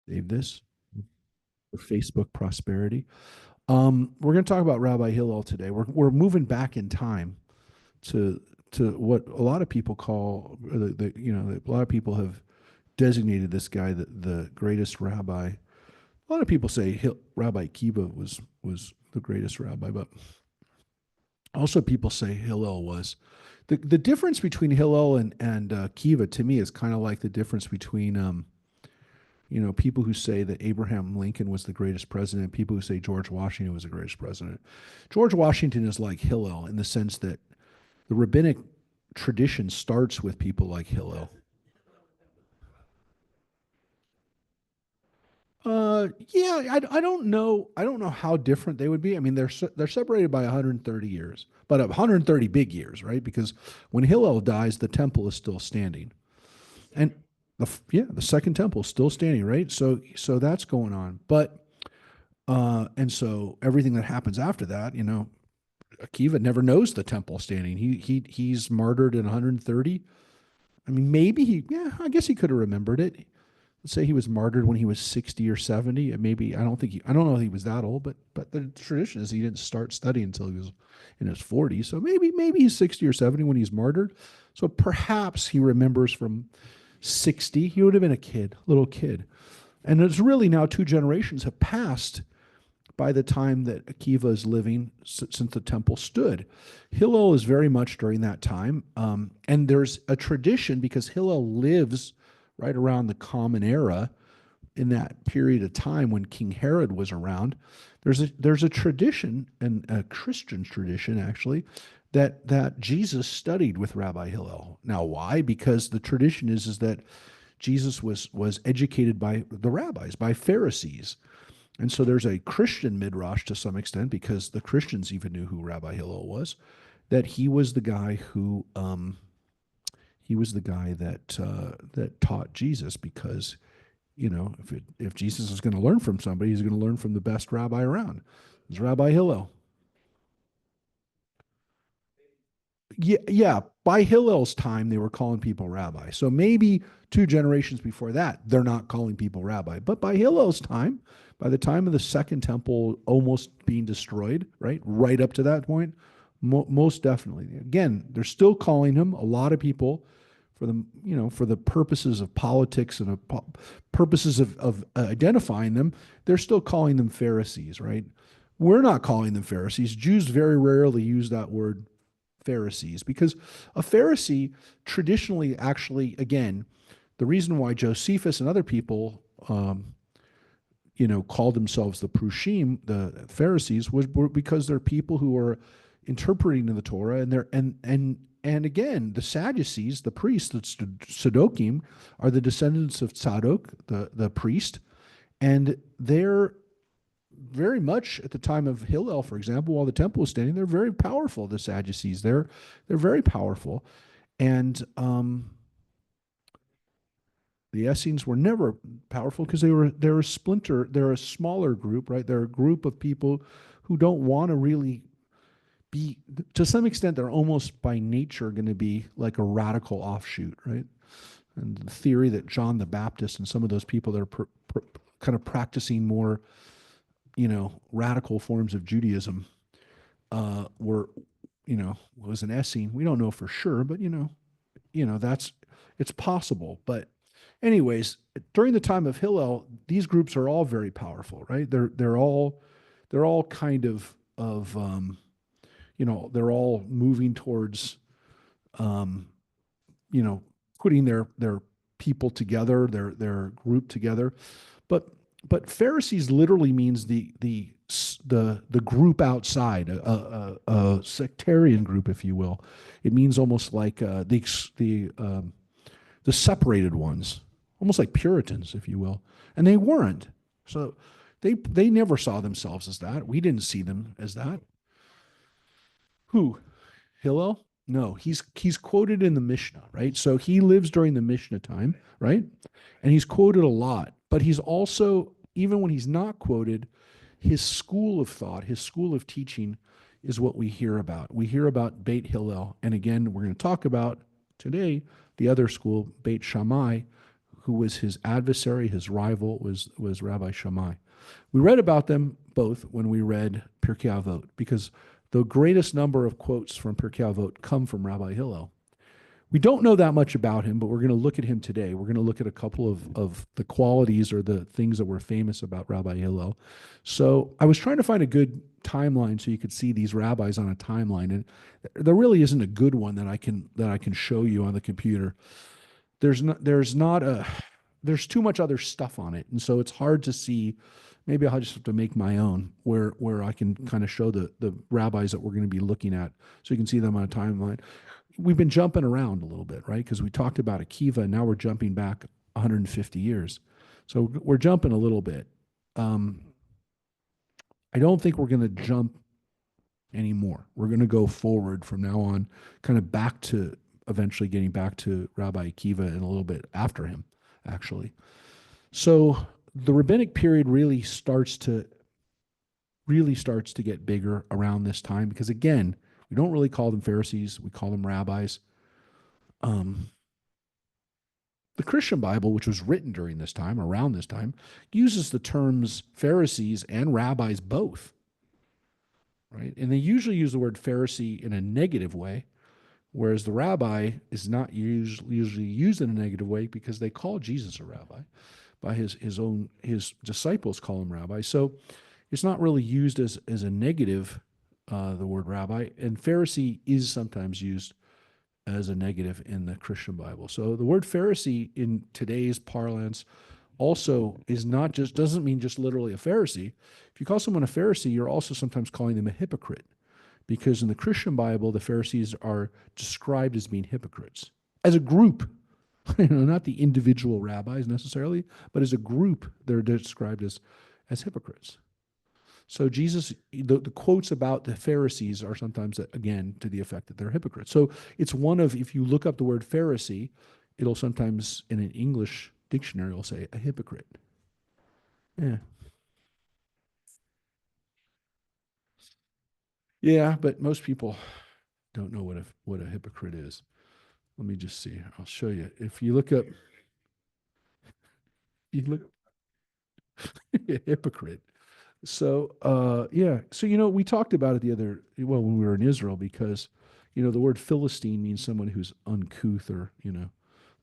Save this for Facebook prosperity. We're going to talk about Rabbi Hillel today. We're moving back in time to what a lot of people call a lot of people have designated this guy the greatest rabbi. A lot of people say Rabbi Kiva was the greatest rabbi, but also people say Hillel was. The difference between Hillel and Kiva to me is kind of like the difference between people who say that Abraham Lincoln was the greatest president, people who say George Washington was the greatest president. George Washington is like Hillel in the sense that the rabbinic tradition starts with people like Hillel. Yeah, I don't know. I don't know how different they would be. I mean, they're separated by 130 years, but 130 big years, right? Because when Hillel dies, the temple is still standing, and the second temple is still standing, right? So that's going on, but and so everything that happens after that, Akiva never knows the temple standing. He's martyred in 130. I mean, maybe I guess he could have remembered it. Let's say he was martyred when he was 60 or 70. And maybe I don't know if he was that old, but the tradition is he didn't start studying until he was in his 40s. So maybe he's 60 or 70 when he's martyred. So perhaps he remembers from 60. He would have been a kid, little kid. And it's really now two generations have passed by the time that Akiva is living since the temple stood. Hillel is very much during that time. And there's a tradition because Hillel lives right around the Common Era in that period of time when King Herod was around. There's a tradition, and a Christian tradition actually, that Jesus studied with Rabbi Hillel. Now, why? Because the tradition is that Jesus was educated by the rabbis, by Pharisees. And so there's a Christian midrash to some extent, because the Christians even knew who Rabbi Hillel was, that he was the guy that taught Jesus, because if Jesus is going to learn from somebody, he's going to learn from the best rabbi around. It's Rabbi Hillel. Yeah, yeah. By Hillel's time, they were calling people rabbi. So maybe two generations before that, they're not calling people rabbi. But by Hillel's time, by the time of the second temple almost being destroyed, right up to that point, most definitely. Again, they're still calling him. A lot of people, for the purposes of politics and purposes of identifying them, they're still calling them Pharisees, right? We're not calling them Pharisees. Jews very rarely use that word Pharisees, because a Pharisee traditionally, actually, again, the reason why Josephus and other people, called themselves the Prushim, the Pharisees, were because they're people who are interpreting the Torah, and they're and again, the Sadducees, the priests, the Sadokim, are the descendants of Tzadok, the priest, and they're very much at the time of Hillel, for example, while the temple was standing, they're very powerful. The Sadducees, they're very powerful, and the Essenes were never powerful because they're a splinter. They're a smaller group, right? They're a group of people who don't want to really be. To some extent, they're almost by nature going to be like a radical offshoot, right? And the theory that John the Baptist and some of those people that are kind of practicing more radical forms of Judaism were, was an Essene. We don't know for sure, but that's it's possible. But anyways, during the time of Hillel, these groups are all very powerful, right? They're all kind of they're all moving towards um, you know putting their people together, their group together. But Pharisees literally means the group outside, a sectarian group, if you will. It means almost like the separated ones, almost like Puritans, if you will. And they weren't. So they never saw themselves as that. We didn't see them as that. Who? Hillel? No, he's quoted in the Mishnah, right? So he lives during the Mishnah time, right? And he's quoted a lot, but he's also, even when he's not quoted, his school of thought, his school of teaching is what we hear about. We hear about Beit Hillel. And again, we're going to talk about today the other school, Beit Shammai, who was his adversary, his rival, was Rabbi Shammai. We read about them both when we read Pirkei Avot, because the greatest number of quotes from Pirkei Avot come from Rabbi Hillel. We don't know that much about him, but we're going to look at him today. We're going to look at a couple of the qualities or the things that were famous about Rabbi Hillel. So I was trying to find a good timeline so you could see these rabbis on a timeline, and there really isn't a good one that I can show you on the computer. There's too much other stuff on it, and so it's hard to see. Maybe I'll just have to make my own where I can kind of show the rabbis that we're going to be looking at so you can see them on a timeline. We've been jumping around a little bit, right? Because we talked about Akiva, and now we're jumping back 150 years. So we're jumping a little bit. Um, I don't think we're going to jump anymore. We're going to go forward from now on, kind of back to eventually getting back to Rabbi Akiva and a little bit after him, actually. So the rabbinic period really starts to get bigger around this time because, again, we don't really call them Pharisees, we call them rabbis. Um, the Christian Bible, which was written during this time, around this time, uses the terms Pharisees and rabbis both, right? And they usually use the word Pharisee in a negative way, whereas the rabbi is not usually used in a negative way because they call Jesus a rabbi. By his disciples call him rabbi. So it's not really used as a negative, the word rabbi, and Pharisee is sometimes used as a negative in the Christian Bible. So the word Pharisee in today's parlance also is not just doesn't mean just literally a Pharisee. If you call someone a Pharisee, you're also sometimes calling them a hypocrite, because in the Christian Bible, the Pharisees are described as being hypocrites as a group. Not the individual rabbis necessarily, but as a group, they're described as hypocrites. So Jesus, the quotes about the Pharisees are sometimes, again, to the effect that they're hypocrites. So it's one of, if you look up the word Pharisee, it'll sometimes, in an English dictionary, it'll say a hypocrite. Yeah. Yeah, but most people don't know what a hypocrite is. Let me just see. I'll show you. If you look up, you look hypocrite. So yeah. So we talked about it when we were in Israel, because the word Philistine means someone who's uncouth or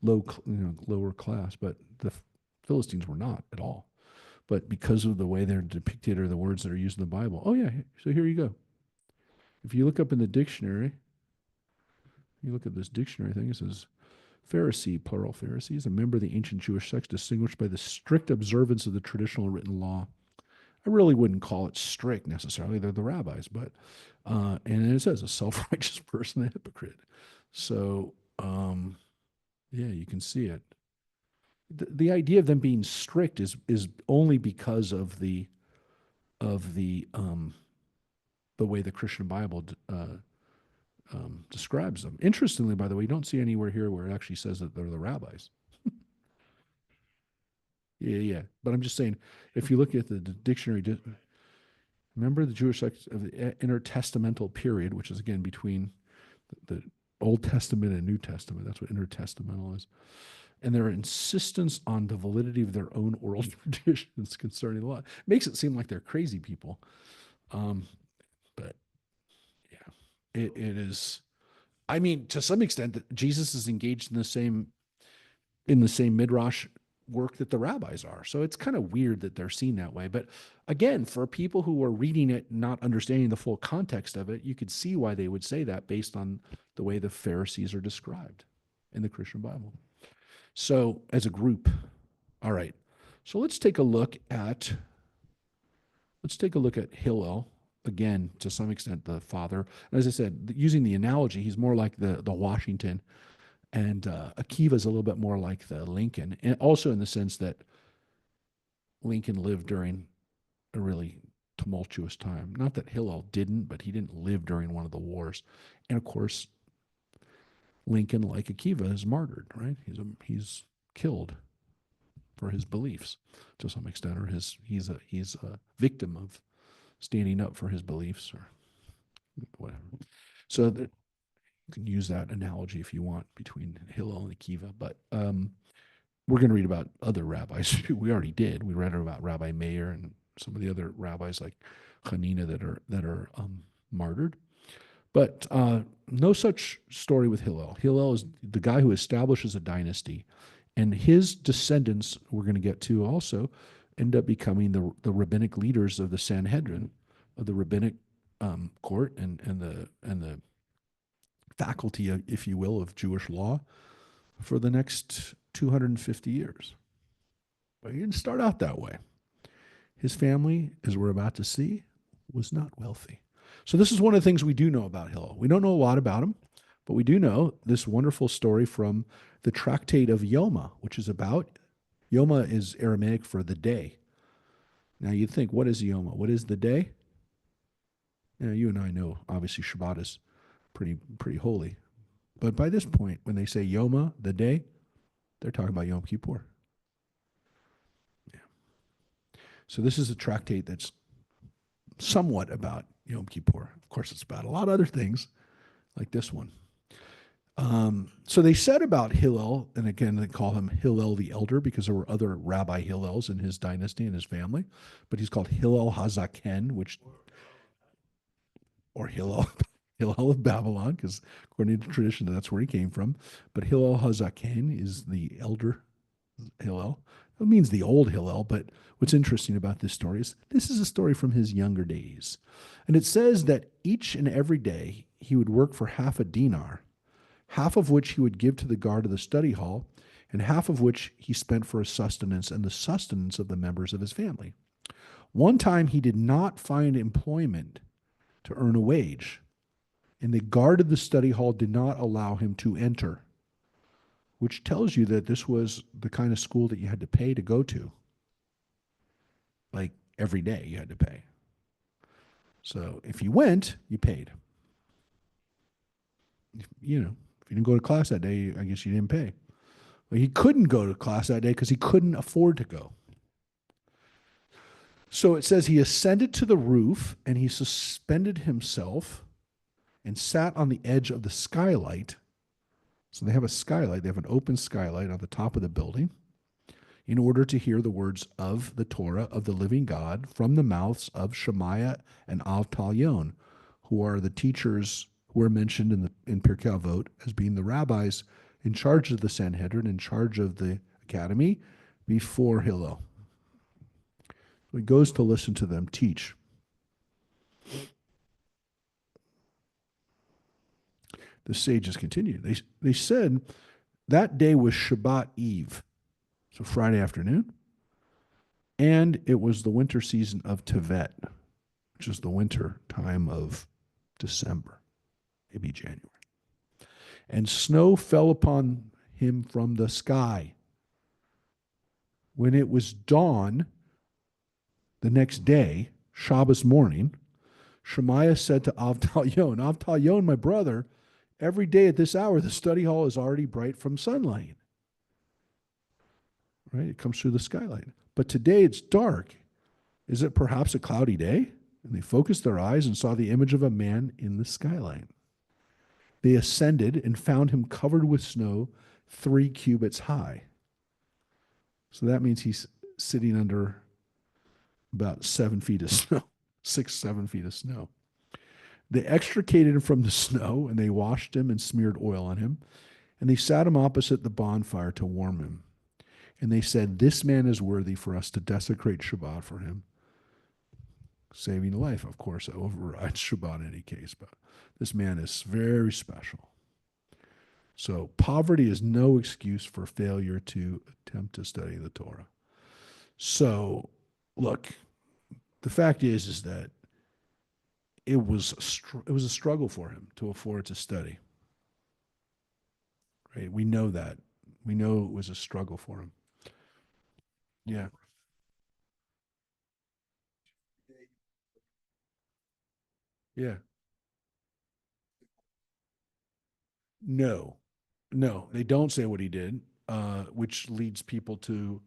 lower class, but the Philistines were not at all. But because of the way they're depicted or the words that are used in the Bible. Oh yeah. So here you go. If you look up in the dictionary, you look at this dictionary thing, it says Pharisee, plural Pharisees, a member of the ancient Jewish sect distinguished by the strict observance of the traditional written law. I really wouldn't call it strict necessarily. They're the rabbis, but and it says a self-righteous person, a hypocrite. So yeah, you can see it. The idea of them being strict is only because of the way the Christian Bible describes them. Interestingly, by the way, you don't see anywhere here where it actually says that they're the rabbis. Yeah, yeah. But I'm just saying, if you look at the dictionary, remember the Jewish sect of the intertestamental period, which is again between the Old Testament and New Testament. That's what intertestamental is. And their insistence on the validity of their own oral traditions concerning the law makes it seem like they're crazy people. But yeah, it is. I mean, to some extent, that Jesus is engaged in the same midrash work that the rabbis are. So it's kind of weird that they're seen that way. But again, for people who are reading it, not understanding the full context of it, you could see why they would say that based on the way the Pharisees are described in the Christian Bible. So as a group, all right. So let's take a look at Hillel again, to some extent, the father. And as I said, using the analogy, he's more like the Washington, and Akiva is a little bit more like the Lincoln, and also in the sense that Lincoln lived during a really tumultuous time. Not that Hillel didn't, but he didn't live during one of the wars. And of course, Lincoln, like Akiva, is martyred, right? He's killed for his beliefs to some extent, or he's a victim of standing up for his beliefs or whatever. So that, you can use that analogy if you want between Hillel and Akiva, but we're going to read about other rabbis. We already did. We read about Rabbi Meir and some of the other rabbis like Hanina that are martyred. But no such story with Hillel. Hillel is the guy who establishes a dynasty, and his descendants, we're going to get to also, end up becoming the rabbinic leaders of the Sanhedrin, of the rabbinic court, and the faculty, if you will, of Jewish law for the next 250 years. But he didn't start out that way. His family, as we're about to see, was not wealthy. So this is one of the things we do know about Hillel. We don't know a lot about him, but we do know this wonderful story from the Tractate of Yoma, which is about Yoma is Aramaic for the day. Now you'd think, what is Yoma? What is the day? You and I know obviously Shabbat is pretty holy. But by this point, when they say Yoma, the day, they're talking about Yom Kippur. Yeah. So this is a tractate that's somewhat about Yom Kippur. Of course, it's about a lot of other things, like this one. So they said about Hillel, and again, they call him Hillel the Elder because there were other Rabbi Hillels in his dynasty and his family, but he's called Hillel Hazaken, or Hillel, Hillel of Babylon, because according to tradition, that's where he came from. But Hillel Hazaken is the elder Hillel. It means the old Hillel, but what's interesting about this story is this is a story from his younger days. And it says that each and every day he would work for half a dinar, half of which he would give to the guard of the study hall, and half of which he spent for his sustenance and the sustenance of the members of his family. One time he did not find employment to earn a wage, and the guard of the study hall did not allow him to enter, which tells you that this was the kind of school that you had to pay to go to. Like every day you had to pay. So if you went, you paid. If you didn't go to class that day, I guess you didn't pay. Well, he couldn't go to class that day because he couldn't afford to go. So it says he ascended to the roof and he suspended himself and sat on the edge of the skylight. So they have a skylight, they have an open skylight on the top of the building in order to hear the words of the Torah of the living God from the mouths of Shemaiah and Avtalyon, who are the teachers who are mentioned in Pirkei Avot as being the rabbis in charge of the Sanhedrin, in charge of the academy before Hillel. So he goes to listen to them teach. The sages continue. They said that day was Shabbat Eve, so Friday afternoon, and it was the winter season of Tevet, which is the winter time of December, maybe January. And snow fell upon him from the sky. When it was dawn the next day, Shabbos morning, Shemaiah said to Avtalyon, Avtalyon, my brother, every day at this hour, the study hall is already bright from sunlight. Right? It comes through the skylight. But today it's dark. Is it perhaps a cloudy day? And they focused their eyes and saw the image of a man in the skylight. They ascended and found him covered with snow 3 cubits high. So that means he's sitting under about 7 feet of snow, 6, 7 feet of snow. They extricated him from the snow, and they washed him and smeared oil on him, and they sat him opposite the bonfire to warm him. And they said, this man is worthy for us to desecrate Shabbat for him. Saving life, of course, overrides Shabbat in any case, but this man is very special. So poverty is no excuse for failure to attempt to study the Torah. So, look, the fact is that it was a struggle for him to afford to study. Right? We know that. We know it was a struggle for him. Yeah. Yeah. No. No, they don't say what he did, which leads people to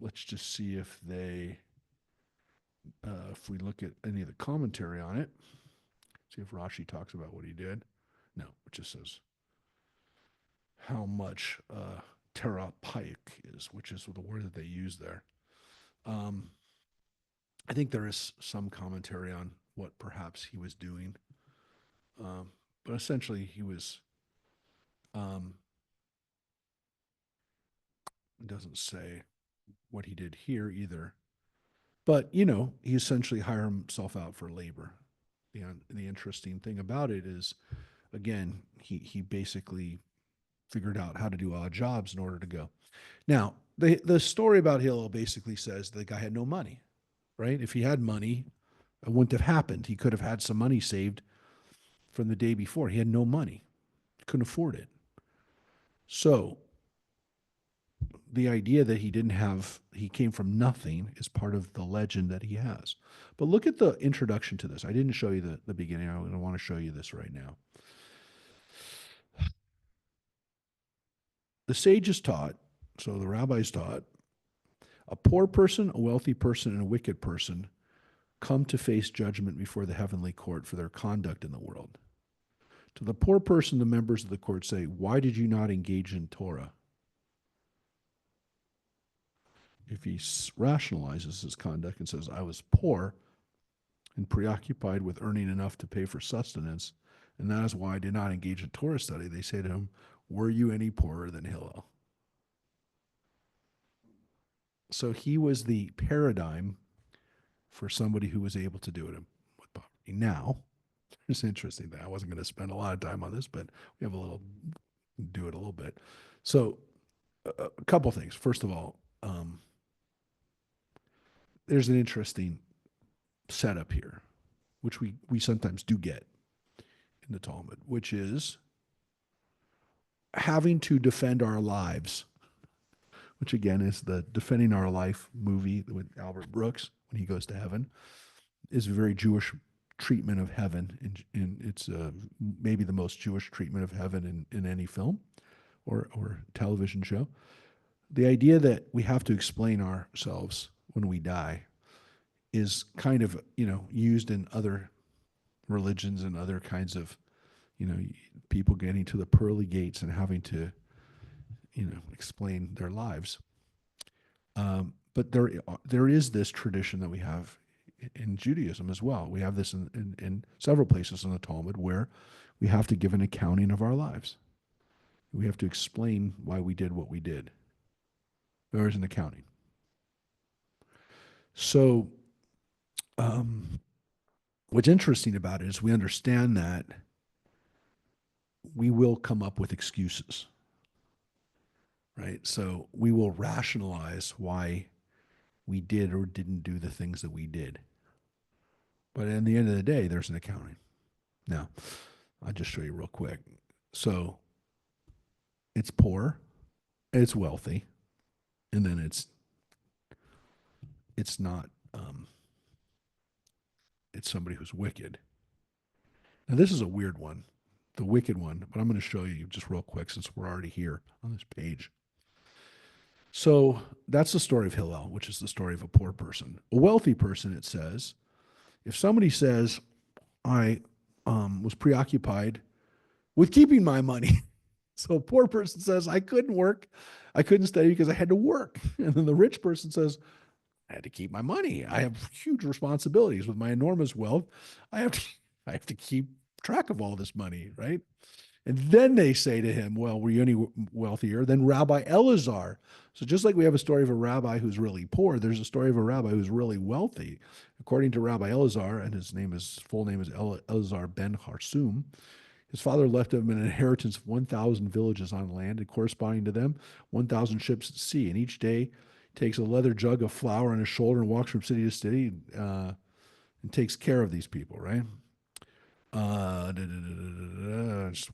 let's just see if we look at any of the commentary on it, see if Rashi talks about what he did. No, it just says how much terapaik is, which is the word that they use there. Um, I think there is some commentary on what perhaps he was doing, but essentially he was. Um, it doesn't say what he did here either, but he essentially hired himself out for labor. The interesting thing about it is, again, he basically figured out how to do odd jobs in order to go. Now, the story about Hillel basically says the guy had no money, right? If he had money, it wouldn't have happened. He could have had some money saved from the day before. He had no money, couldn't afford it. So the idea that he came from nothing is part of the legend that he has. But look at the introduction to this. I didn't show you the beginning. I want to show you this right now. The sages taught, so the rabbis taught, a poor person, a wealthy person, and a wicked person come to face judgment before the heavenly court for their conduct in the world. To the poor person, the members of the court say, "Why did you not engage in Torah?" If he rationalizes his conduct and says, "I was poor and preoccupied with earning enough to pay for sustenance, and that is why I did not engage in Torah study," they say to him, "Were you any poorer than Hillel?" So he was the paradigm for somebody who was able to do it with poverty. Now, it's interesting that I wasn't going to spend a lot of time on this, but we have do it a little bit. So, a couple things. First of all, there's an interesting setup here, which we sometimes do get in the Talmud, which is having to defend our lives, which again is the Defending Our Life movie with Albert Brooks when he goes to heaven, is a very Jewish treatment of heaven, and it's maybe the most Jewish treatment of heaven in any film or television show. The idea that we have to explain ourselves when we die is kind of used in other religions and other kinds of people getting to the pearly gates and having to explain their lives. But there is this tradition that we have in Judaism as well. We have this in several places in the Talmud where we have to give an accounting of our lives. We have to explain why we did what we did. There is an accounting. So, what's interesting about it is we understand that we will come up with excuses, right? So we will rationalize why we did or didn't do the things that we did. But in the end of the day, there's an accounting. Now, I'll just show you real quick. So it's poor, it's wealthy, and then it's not it's somebody who's wicked. Now this is a weird one, the wicked one, but I'm going to show you just real quick since we're already here on this page. So that's the story of Hillel, which is the story of a poor person. A wealthy person, it says, if somebody says, I was preoccupied with keeping my money. So a poor person says, I couldn't work. I couldn't study because I had to work. And then the rich person says, I had to keep my money. I have huge responsibilities with my enormous wealth. I have to, I have to keep track of all this money, right? And then they say to him, well, were you any wealthier than Rabbi Elazar? So just like we have a story of a rabbi who's really poor, there's a story of a rabbi who's really wealthy. According to Rabbi Elazar, and his full name is Elazar ben Harsum, his father left him an inheritance of 1,000 villages on land, and corresponding to them, 1,000 ships at sea. And each day takes a leather jug of flour on his shoulder and walks from city to city and takes care of these people, right? Just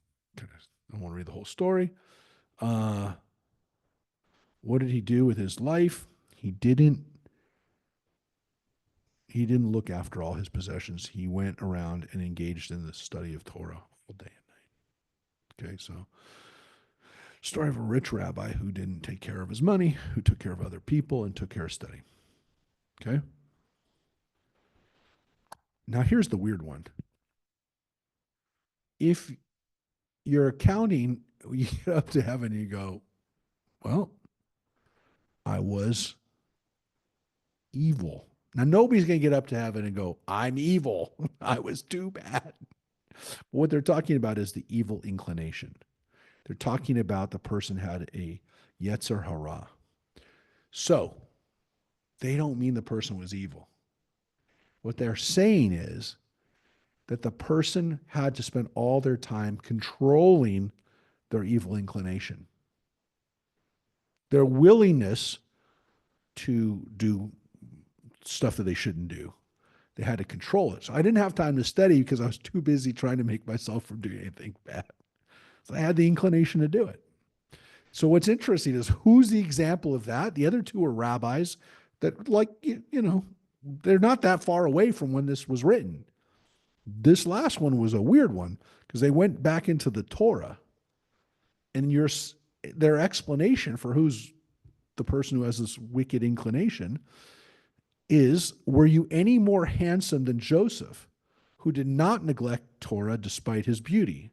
I won't read the whole story. What did he do with his life? He didn't look after all his possessions. He went around and engaged in the study of Torah all day and night. Okay, so story of a rich rabbi who didn't take care of his money, who took care of other people and took care of study. Okay? Now here's the weird one. If you're accounting, you get up to heaven and you go, Well, I was evil. Now, nobody's going to get up to heaven and go, I'm evil. I was too bad. What they're talking about is the evil inclination. They're talking about the person had a yetzer hara. So they don't mean the person was evil. What they're saying is that the person had to spend all their time controlling their evil inclination, their willingness to do stuff that they shouldn't do. They had to control it. So I didn't have time to study because I was too busy trying to make myself from doing anything bad. So I had the inclination to do it. So what's interesting is who's the example of that? The other two are rabbis that, like, they're not that far away from when this was written. This last one was a weird one because they went back into the Torah, and their explanation for who's the person who has this wicked inclination is, were you any more handsome than Joseph, who did not neglect Torah despite his beauty?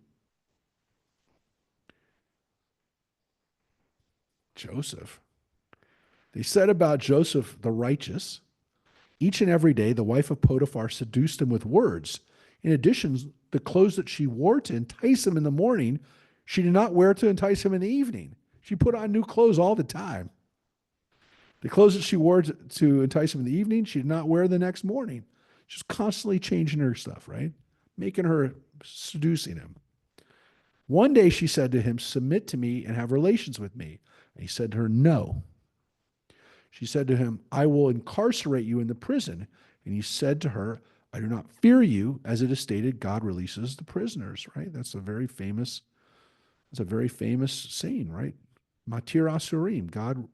Joseph. They said about Joseph the righteous, each and every day the wife of Potiphar seduced him with words. In addition, the clothes that she wore to entice him in the morning, she did not wear to entice him in the evening. She put on new clothes all the time. The clothes that she wore to entice him in the evening, she did not wear the next morning. She's constantly changing her stuff, right? Making her, seducing him. One day she said to him, submit to me and have relations with me. And he said to her, no. She said to him, I will incarcerate you in the prison. And he said to her, I do not fear you. As it is stated, God releases the prisoners, right? It's a very famous saying, right? Matir Asurim, God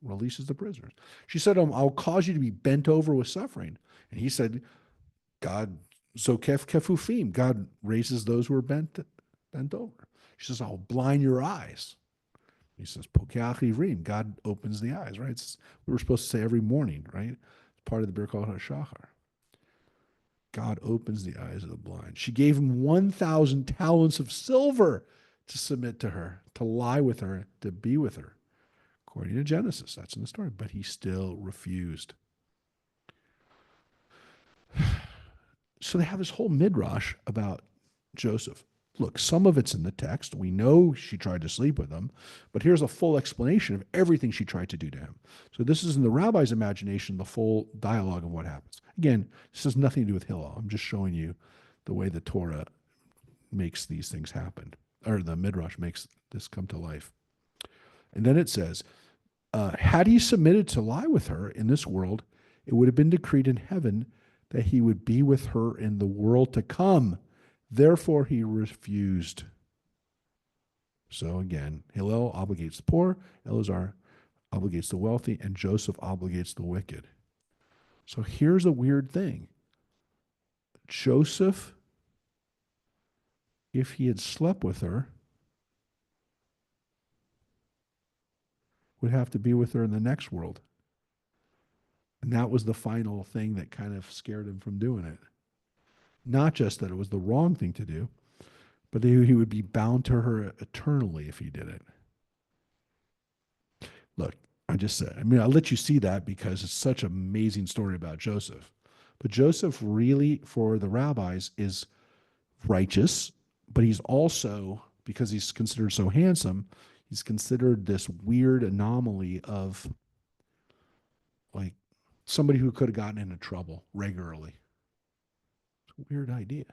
releases the prisoners. She said to him, I'll cause you to be bent over with suffering. And he said, God, Zokef Kefufim, God raises those who are bent over. She says, I'll blind your eyes. He says, Pokeach Ivrim, God opens the eyes, right? We were supposed to say every morning, right? It's part of the Birkat HaShachar. God opens the eyes of the blind. She gave him 1,000 talents of silver to submit to her, to lie with her, to be with her. According to Genesis, that's in the story, but he still refused. So they have this whole midrash about Joseph. Look, some of it's in the text. We know she tried to sleep with him, but here's a full explanation of everything she tried to do to him. So this is in the rabbi's imagination, the full dialogue of what happens. Again, this has nothing to do with Hillel. I'm just showing you the way the Torah makes these things happen, or the midrash makes this come to life. And then it says, had he submitted to lie with her in this world, it would have been decreed in heaven that he would be with her in the world to come. Therefore, he refused. So again, Hillel obligates the poor, Eleazar obligates the wealthy, and Joseph obligates the wicked. So here's a weird thing. Joseph, if he had slept with her, would have to be with her in the next world. And that was the final thing that kind of scared him from doing it. Not just that it was the wrong thing to do, but that he would be bound to her eternally if he did it. Look, I'll let you see that because it's such an amazing story about Joseph. But Joseph really, for the rabbis, is righteous, but he's also, because he's considered so handsome, he's considered this weird anomaly of like somebody who could have gotten into trouble regularly. It's a weird idea.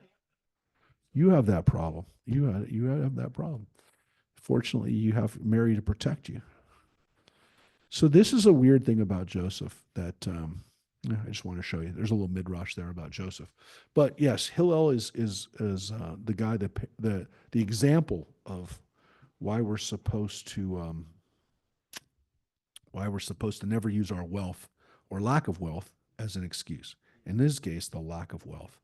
You have that problem. You have that problem. Fortunately, you have Mary to protect you. So this is a weird thing about Joseph that I just want to show you. There's a little midrash there about Joseph, but yes, Hillel is the guy that the example of why we're supposed to never use our wealth or lack of wealth as an excuse. In this case, the lack of wealth.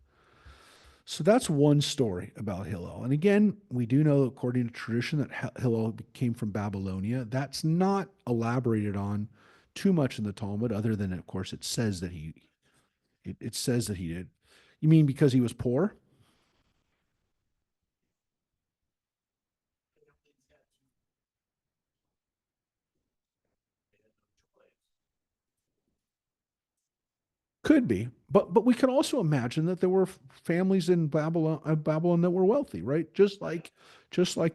So that's one story about Hillel. And again, we do know, according to tradition, that Hillel came from Babylonia. That's not elaborated on too much in the Talmud, other than, of course, it says that it says that he did. You mean because he was poor? Could be, but we can also imagine that there were families in Babylon that were wealthy, right? Just like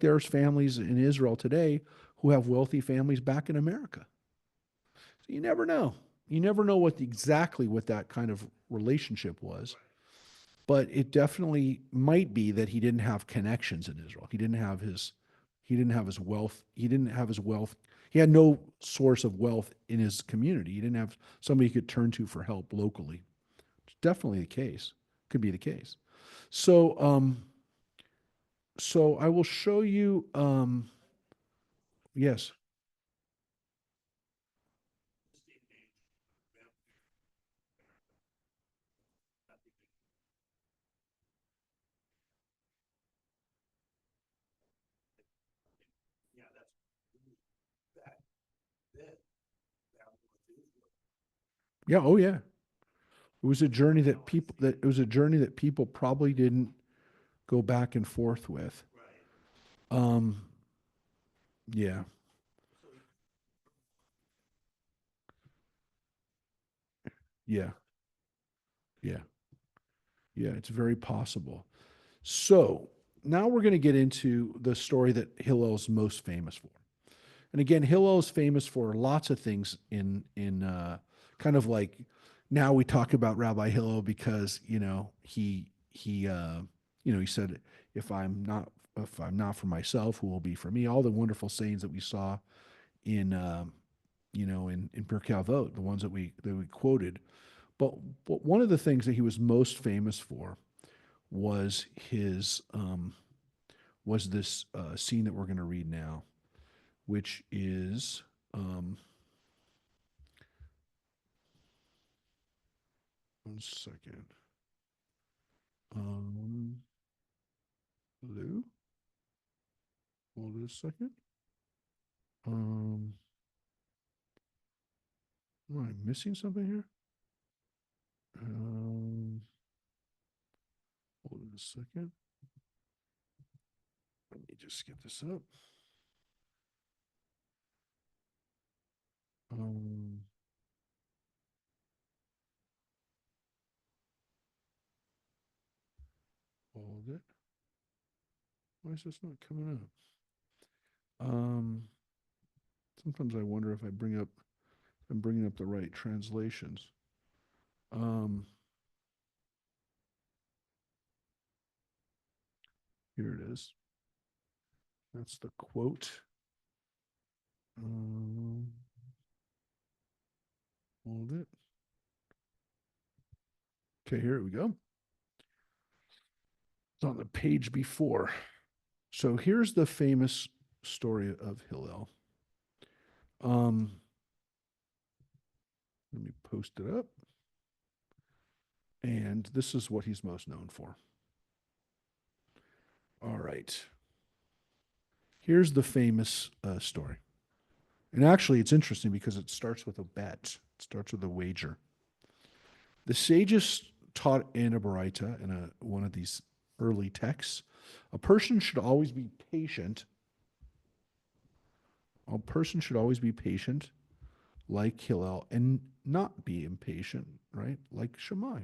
there's families in Israel today who have wealthy families back in America. So you never know. You never know exactly what that kind of relationship was, but it definitely might be that he didn't have connections in Israel. He didn't have his wealth. He didn't have his wealth. He had no source of wealth in his community. He didn't have somebody he could turn to for help locally. It's definitely the case. Could be the case. So, so I will show you. Yes. Yeah. Oh, yeah. It was a journey that people probably didn't go back and forth with. Um. Yeah. Yeah. Yeah. Yeah. It's very possible. So now we're going to get into the story that Hillel's most famous for. And again, Hillel is famous for lots of things in kind of like now we talk about Rabbi Hillel because he said if I'm not for myself, who will be for me? All the wonderful sayings that we saw in Pirkei Avot, the ones that we quoted. But one of the things that he was most famous for was his was this scene that we're going to read now, which is one second. Um, Lou, hold it a second. Um, am I missing something here? Um, hold it a second. Let me just get this up. Um, hold it. Why is this not coming up? Um, sometimes I wonder if I'm bringing up the right translations. Um, here it is. That's the quote. Um, hold it. Okay, here we go. It's on the page before. So here's the famous story of Hillel. Um, Let me post it up. And this is what he's most known for. All right. Here's the famous story. And actually, it's interesting because it starts with a bet, it starts with a wager. The sages taught in a Baraita, in one of these early texts, a person should always be patient. A person should always be patient, like Hillel, and not be impatient, right? Like Shammai.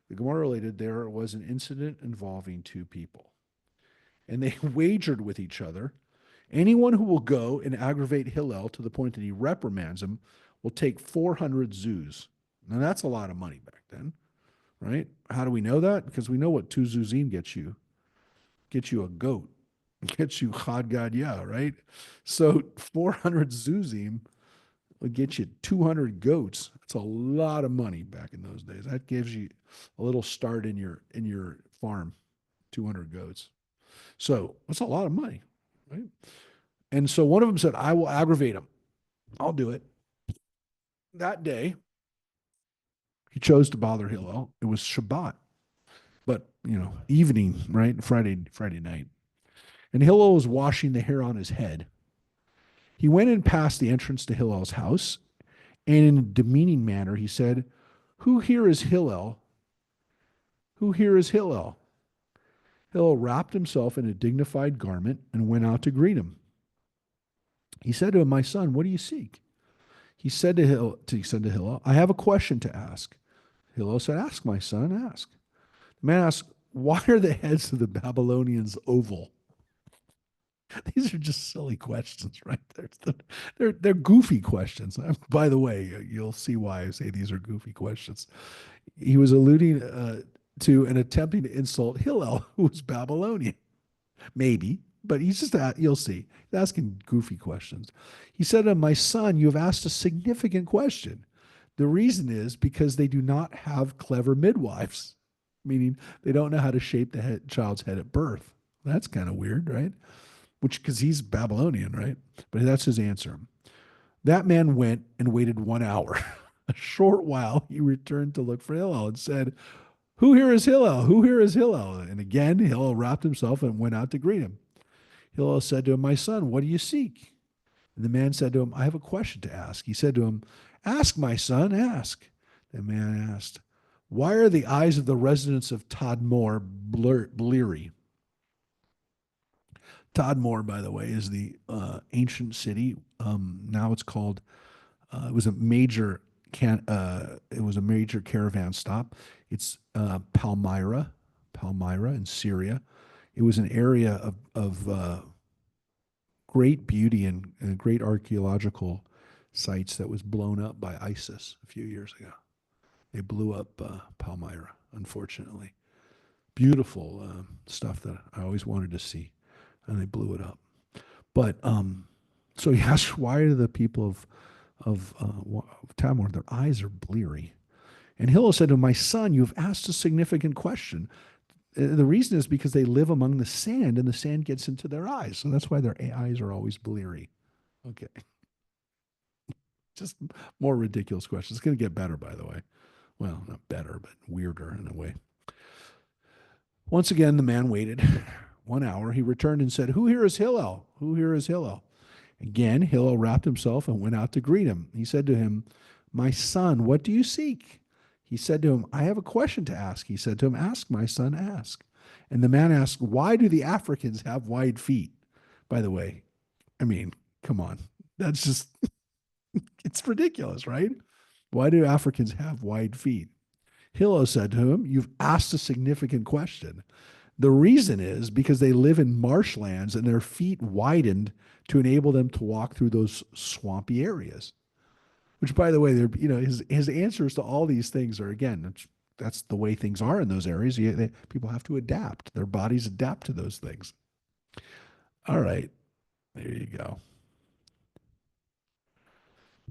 The Gemara related there was an incident involving two people, and they wagered with each other. Anyone who will go and aggravate Hillel to the point that he reprimands him will take 400 zuz. Now that's a lot of money back then, right? How do we know that? Because we know what two zuzim gets you. Gets you a goat. Gets you chad gadya, right? So 400 zuzim would get you 200 goats. That's a lot of money back in those days. That gives you a little start in your farm. 200 goats. So that's a lot of money, right? And so one of them said, I will aggravate him. I'll do it. That day, he chose to bother Hillel. It was Shabbat, but evening, right? Friday night. And Hillel was washing the hair on his head. He went in past the entrance to Hillel's house, and in a demeaning manner, he said, Who here is Hillel? Who here is Hillel? Hillel wrapped himself in a dignified garment and went out to greet him. He said to him, My son, what do you seek? He said to Hillel, I have a question to ask. Hillel said, "Ask, my son, ask." The man asked, "Why are the heads of the Babylonians oval?" These are just silly questions, right? They're goofy questions. By the way, you'll see why I say these are goofy questions. He was alluding to and attempting to insult Hillel, who was Babylonian. Maybe, but he's just, you'll see, he's asking goofy questions. He said to him, "My son, you have asked a significant question. The reason is because they do not have clever midwives, meaning they don't know how to shape the child's head at birth." That's kind of weird, right? Which, because he's Babylonian, right? But that's his answer. That man went and waited 1 hour. A short while, he returned to look for Hillel and said, "Who here is Hillel? Who here is Hillel?" And again, Hillel wrapped himself and went out to greet him. Hillel said to him, "My son, what do you seek?" And the man said to him, "I have a question to ask." He said to him, "Ask, my son, ask." The man asked, "Why are the eyes of the residents of Tadmor bleary?" Tadmor, by the way, is the ancient city. Now it's called. It was a major it was a major caravan stop. It's Palmyra in Syria. It was an area of great beauty and great archaeological sites that was blown up by ISIS a few years ago. They blew up Palmyra, unfortunately. Beautiful stuff that I always wanted to see, and they blew it up. But so he asked, "Why are the people of Tamor, their eyes are bleary?" And Hillel said to him, "My son, you have asked a significant question. The reason is because they live among the sand, and the sand gets into their eyes. So that's why their eyes are always bleary." Okay. Just more ridiculous questions. It's going to get better, by the way. Well, not better, but weirder in a way. Once again, the man waited 1 hour. He returned and said, "Who here is Hillel? Who here is Hillel?" Again, Hillel wrapped himself and went out to greet him. He said to him, "My son, what do you seek?" He said to him, "I have a question to ask." He said to him, "Ask, my son, ask." And the man asked, "Why do the Africans have wide feet?" By the way, I mean, come on. That's just, it's ridiculous, right? Why do Africans have wide feet? Hillel said to him, "You've asked a significant question. The reason is because they live in marshlands and their feet widened to enable them to walk through those swampy areas." Which, by the way, they're, his answers to all these things are, again, that's the way things are in those areas. People have to adapt. Their bodies adapt to those things. All right, there you go.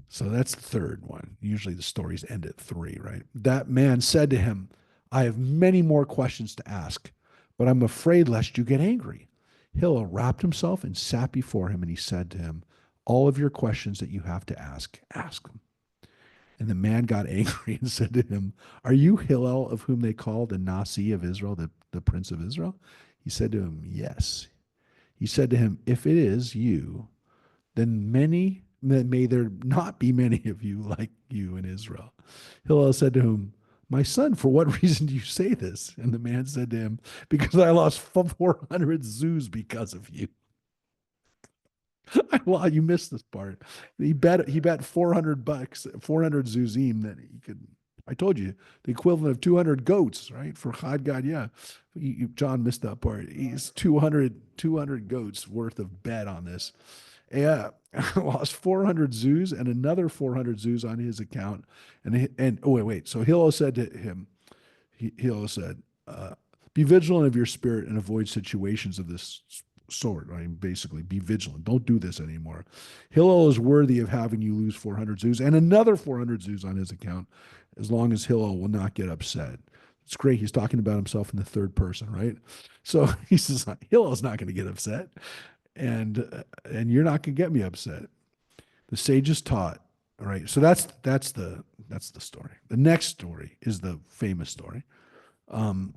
So that's the third one. Usually the stories end at three, right? That man said to him, "I have many more questions to ask, but I'm afraid lest you get angry." Hillel wrapped himself and sat before him, and he said to him, "All of your questions that you have to ask them." And the man got angry and said to him, "Are you Hillel, of whom they call the Nasi of Israel, the Prince of Israel?" He said to him, "Yes." He said to him, "If it is you, then may there not be many of you like you in Israel." Hillel said to him, "My son, for what reason do you say this?" And the man said to him, "Because I lost 400 zoos because of you." Well, you missed this part. He bet $400, 400 zuzim that he could. I told you the equivalent of 200 goats, right? For Chad God, yeah. John missed that part. He's 200 goats worth of bet on this. Yeah, lost 400 zoos and another 400 zoos on his account. And oh wait. So Hillel said to him, Hillel said, "Be vigilant of your spirit and avoid situations of this sort." I mean, basically, be vigilant. Don't do this anymore. Hillel is worthy of having you lose 400 zoos and another 400 zoos on his account, as long as Hillel will not get upset. It's great. He's talking about himself in the third person, right? So he says, Hillel's not going to get upset, and you're not going to get me upset. The sages taught. All right. So that's the story. The next story is the famous story. Um,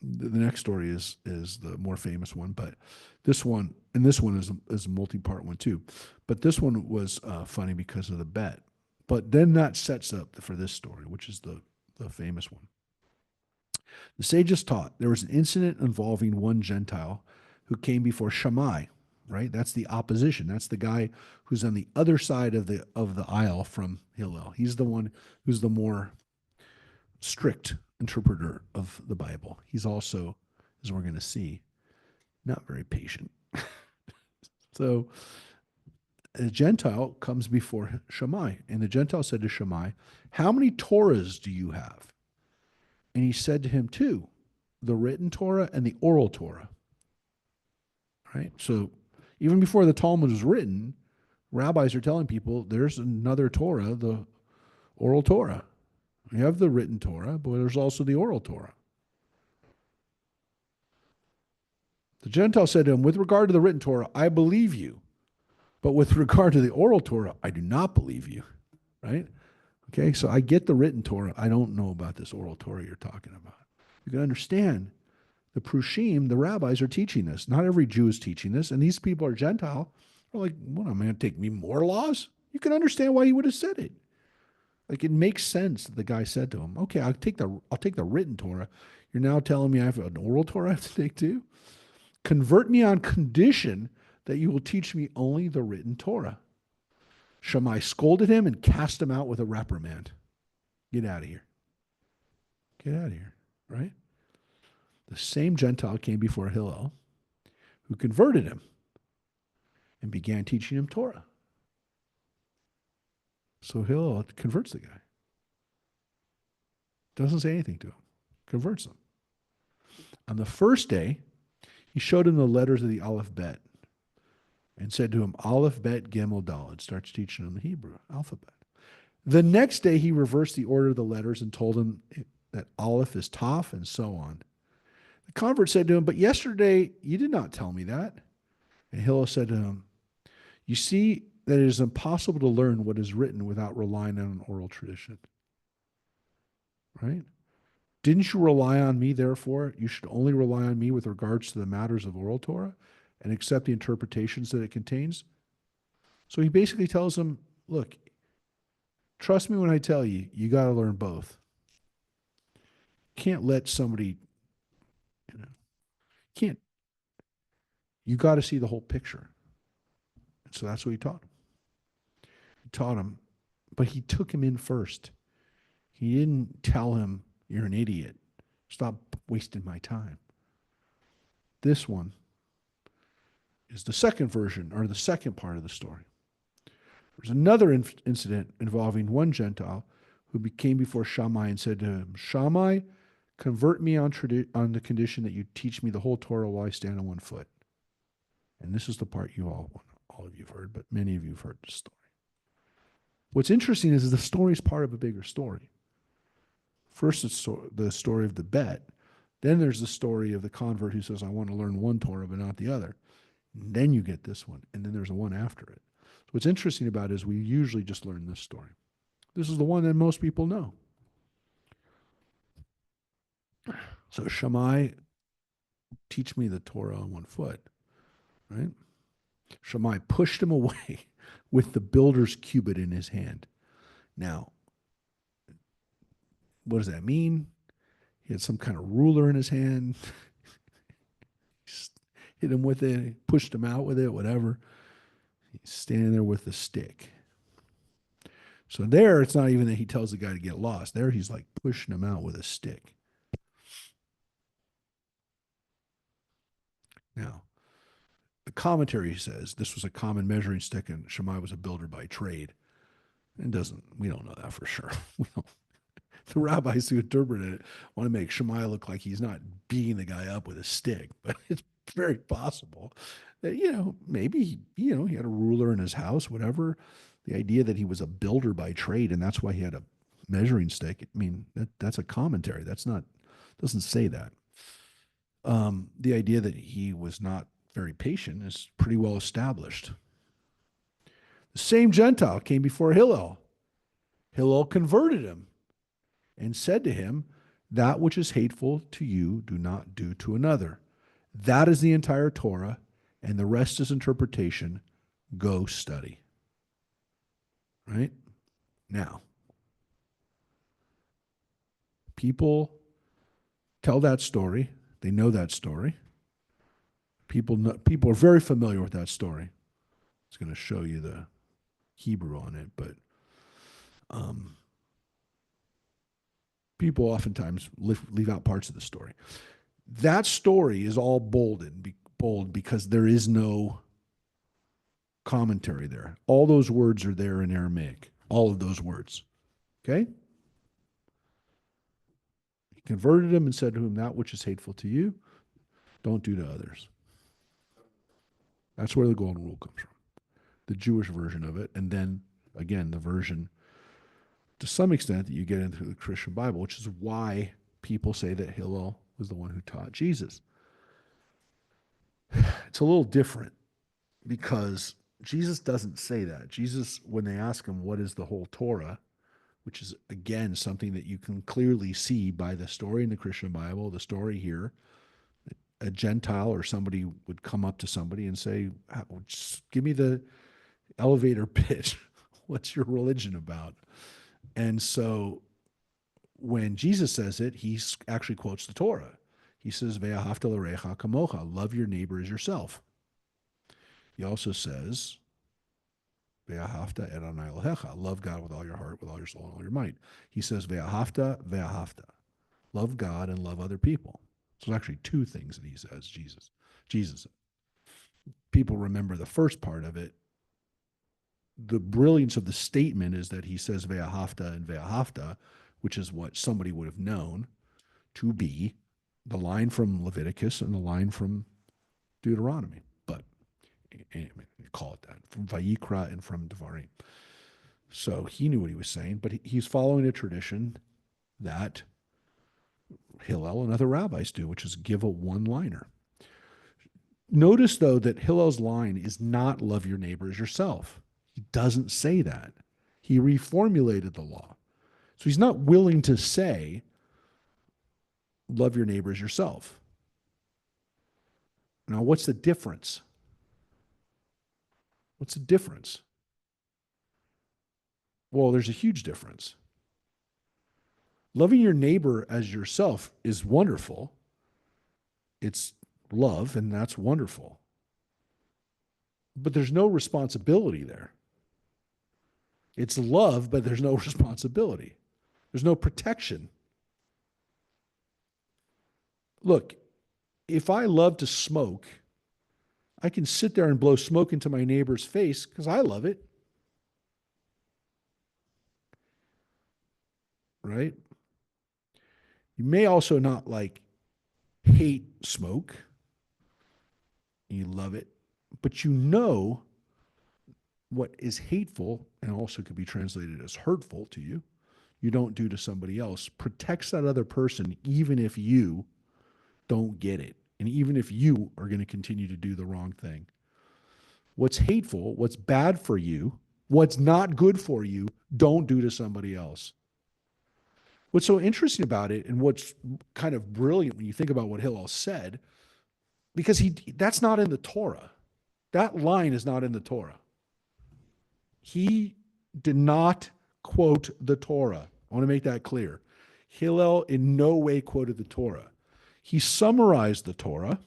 the next story is the more famous one, but this one is a multi-part one too. But this one was funny because of the bet. But then that sets up for this story, which is the famous one. The sages taught there was an incident involving one Gentile who came before Shammai. right? That's the opposition. That's the guy who's on the other side of the aisle from Hillel. He's the one who's the more strict interpreter of the Bible. He's also, as we're going to see, not very patient. So a Gentile comes before Shammai, and the Gentile said to Shammai, "How many Torahs do you have?" And he said to him, "Two, the written Torah and the oral Torah." Right? So even before the Talmud was written, rabbis are telling people there's another Torah, the oral Torah. You have the written Torah, but there's also the oral Torah. The Gentile said to him, "With regard to the written Torah, I believe you. But with regard to the oral Torah, I do not believe you." Right? Okay, so I get the written Torah. I don't know about this oral Torah you're talking about. You can understand the Prushim, the rabbis, are teaching this. Not every Jew is teaching this, and these people are Gentile. They're like, "What, am I going to take me more laws?" You can understand why he would have said it. Like, it makes sense that the guy said to him, "Okay, I'll take the written Torah. You're now telling me I have an oral Torah I have to take too? Convert me on condition that you will teach me only the written Torah." Shammai scolded him and cast him out with a reprimand. Get out of here. Get out of here. Right? The same Gentile came before Hillel, who converted him and began teaching him Torah. So Hillel converts the guy. Doesn't say anything to him. Converts him. On the first day, he showed him the letters of the Aleph Bet and said to him, Aleph Bet Gimel Daled. Starts teaching him the Hebrew alphabet. The next day, he reversed the order of the letters and told him that Aleph is Taf and so on. The convert said to him, "But yesterday you did not tell me that." And Hillel said to him, "You see that it is impossible to learn what is written without relying on an oral tradition." Right? "Didn't you rely on me, therefore? You should only rely on me with regards to the matters of oral Torah and accept the interpretations that it contains." So he basically tells him, look, trust me when I tell you, you got to learn both. Can't let somebody, can't, you got to see the whole picture. And so that's what he taught him. He taught him, but he took him in first. He didn't tell him, "You're an idiot. Stop wasting my time." This one is the second version, or the second part of the story. There's another incident involving one Gentile who came before Shammai and said to him, "Shammai, convert me on on the condition that you teach me the whole Torah while I stand on one foot." And this is the part you all of you have heard, but many of you have heard the story. What's interesting is the story is part of a bigger story. First, it's the story of the bet. Then there's the story of the convert who says, "I want to learn one Torah, but not the other." And then you get this one, and then there's a one after it. So what's interesting about it is we usually just learn this story. This is the one that most people know. So Shammai, teach me the Torah on one foot, right? Shammai pushed him away with the builder's cubit in his hand. Now, what does that mean? He had some kind of ruler in his hand. Hit him with it, pushed him out with it, whatever. He's standing there with the stick. So there, it's not even that he tells the guy to get lost. There, he's like pushing him out with a stick. Now, the commentary says this was a common measuring stick, and Shammai was a builder by trade. We don't know that for sure. We don't. The rabbis who interpreted it want to make Shammai look like he's not beating the guy up with a stick, but it's very possible that, maybe, he had a ruler in his house, whatever. The idea that he was a builder by trade and that's why he had a measuring stick, I mean, that's a commentary. Doesn't say that. The idea that he was not very patient is pretty well established. The same Gentile came before Hillel. Hillel converted him and said to him, "That which is hateful to you, do not do to another. That is the entire Torah, and the rest is interpretation. Go study." Right? Now, people tell that story. They know that story. People are very familiar with that story. It's going to show you the Hebrew on it, but um, people oftentimes leave out parts of the story. That story is all bold because there is no commentary there. All those words are there in Aramaic. All of those words. Okay? He converted him and said to him, that which is hateful to you, don't do to others. That's where the golden rule comes from. The Jewish version of it, and then again the version to some extent that you get into the Christian Bible, which is why people say that Hillel was the one who taught Jesus. It's a little different because Jesus doesn't say that. Jesus, when they ask him what is the whole Torah, which is again something that you can clearly see by the story in the Christian Bible, the story here, a Gentile or somebody would come up to somebody and say, just give me the elevator pitch. What's your religion about? And so when Jesus says it, he actually quotes the Torah. He says, Ve'ahavta l'recha kamocha, love your neighbor as yourself. He also says, Ve'ahavta et Adonai Elohecha, love God with all your heart, with all your soul, and all your might. He says, Ve'ahavta, love God and love other people. So there's actually two things that he says, Jesus. People remember the first part of it. The brilliance of the statement is that he says Ve'ahavta and Ve'ahavta, which is what somebody would have known to be the line from Leviticus and the line from Deuteronomy. But anyway, call it that, from Vayikra and from Devarim. So he knew what he was saying, but he's following a tradition that Hillel and other rabbis do, which is give a one-liner. Notice, though, that Hillel's line is not love your neighbor as yourself. He doesn't say that. He reformulated the law. So he's not willing to say, love your neighbor as yourself. Now, what's the difference? What's the difference? Well, there's a huge difference. Loving your neighbor as yourself is wonderful. It's love, and that's wonderful. But there's no responsibility there. It's love, but there's no responsibility. There's no protection. Look, if I love to smoke, I can sit there and blow smoke into my neighbor's face because I love it. Right? You may also not hate smoke. You love it, but you know what is hateful and also could be translated as hurtful to you. You don't do to somebody else. Protects that other person even if you don't get it. And even if you are going to continue to do the wrong thing. What's hateful, what's bad for you, what's not good for you, don't do to somebody else. What's so interesting about it and what's kind of brilliant when you think about what Hillel said, because that's not in the Torah. That line is not in the Torah. He did not quote the Torah. I want to make that clear. Hillel in no way quoted the Torah. He summarized the Torah.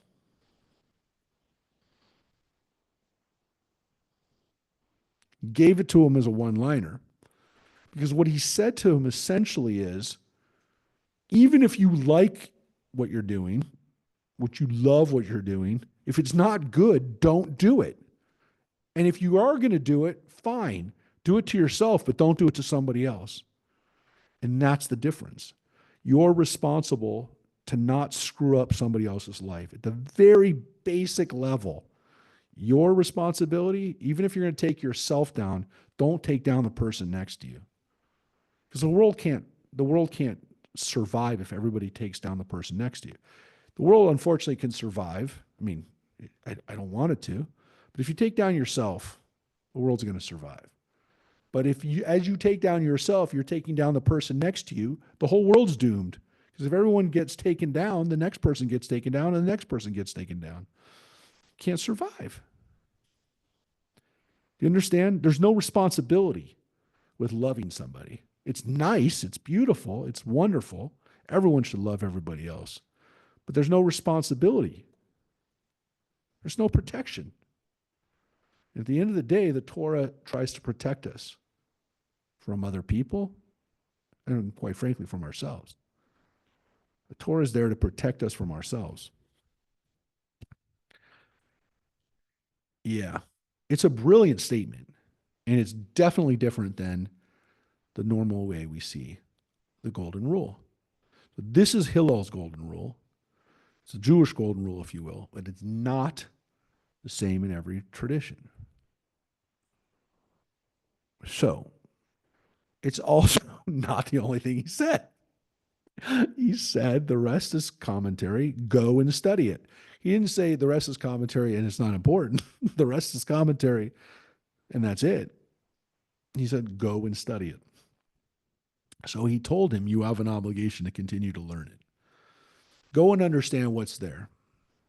Gave it to him as a one-liner. Because what he said to him essentially is, even if you like what you're doing, what you love what you're doing, if it's not good, don't do it. And if you are going to do it, fine. Do it to yourself, but don't do it to somebody else. And that's the difference. You're responsible to not screw up somebody else's life. At the very basic level, your responsibility, even if you're going to take yourself down, don't take down the person next to you. Because the world can't survive if everybody takes down the person next to you. The world, unfortunately, can survive. I mean, I don't want it to. But if you take down yourself, the world's going to survive. But as you take down yourself, you're taking down the person next to you, the whole world's doomed. Because if everyone gets taken down, the next person gets taken down, and the next person gets taken down. You can't survive. Do you understand? There's no responsibility with loving somebody. It's nice, it's beautiful, it's wonderful. Everyone should love everybody else. But there's no responsibility. There's no protection. At the end of the day, the Torah tries to protect us from other people and, quite frankly, from ourselves. The Torah is there to protect us from ourselves. Yeah. It's a brilliant statement, and it's definitely different than the normal way we see the golden rule. So this is Hillel's golden rule. It's a Jewish golden rule, if you will, but it's not the same in every tradition. So it's also not the only thing he said. He said the rest is commentary, go and study it. He didn't say the rest is commentary and it's not important. The rest is commentary and that's it. He said, go and study it. So he told him, you have an obligation to continue to learn it. Go and understand what's there.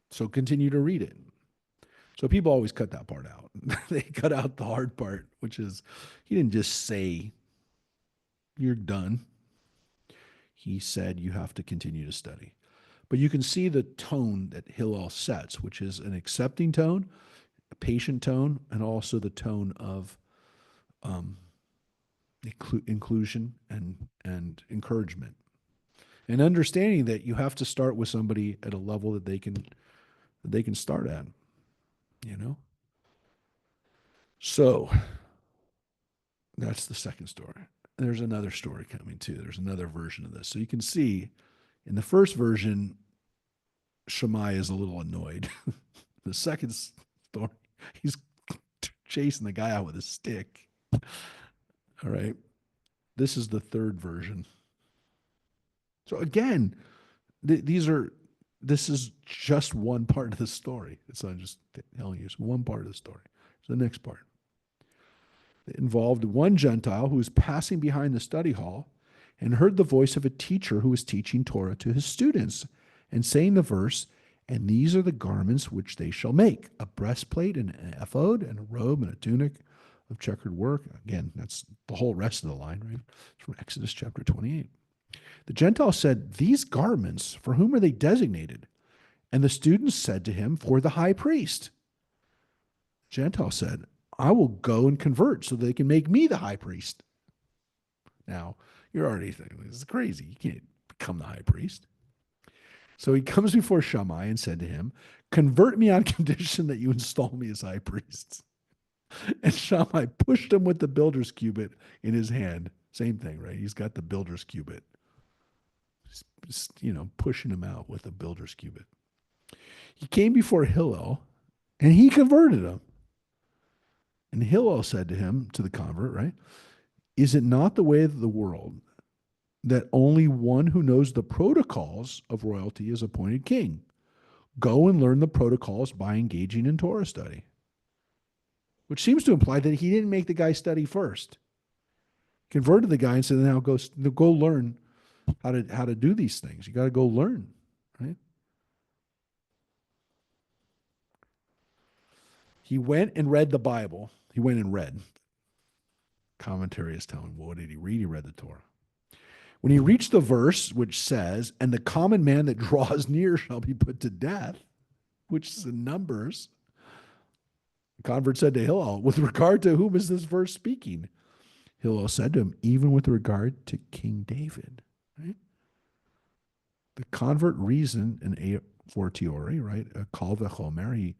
So continue to read it. So people always cut that part out. They cut out the hard part, which is he didn't just say, you're done. He said, you have to continue to study. But you can see the tone that Hillel sets, which is an accepting tone, a patient tone, and also the tone of inclusion and encouragement. And understanding that you have to start with somebody at a level that they can start at, you know? So that's the second story. There's another story coming too. There's another version of this. So you can see in the first version, Shammai is a little annoyed. The second story, he's chasing the guy out with a stick. All right. This is the third version. So again, this is just one part of the story. It's not just telling you, it's one part of the story. So the next part. It involved one Gentile who was passing behind the study hall and heard the voice of a teacher who was teaching Torah to his students and saying the verse, and these are the garments which they shall make, a breastplate and an ephod and a robe and a tunic of checkered work. Again, that's the whole rest of the line, right? It's from Exodus chapter 28. The Gentile said, these garments, for whom are they designated? And the students said to him, for the high priest. The Gentile said, I will go and convert so they can make me the high priest. Now, you're already thinking, this is crazy. You can't become the high priest. So he comes before Shammai and said to him, convert me on condition that you install me as high priest. And Shammai pushed him with the builder's cubit in his hand. Same thing, right? He's got the builder's cubit. Just, pushing him out with a builder's cubit. He came before Hillel and he converted him. And Hillel said to him, to the convert, right? Is it not the way of the world that only one who knows the protocols of royalty is appointed king? Go and learn the protocols by engaging in Torah study. Which seems to imply that he didn't make the guy study first. Converted the guy and said, now go learn how to do these things. You got to go learn, right? He went and read the Bible. He went and read. Commentary is telling, well, what did he read? He read the Torah. When he reached the verse which says, and the common man that draws near shall be put to death, which is in Numbers, the convert said to Hillel, with regard to whom is this verse speaking? Hillel said to him, even with regard to King David. Right? The convert reasoned in a fortiori, right? A kal v'chomer.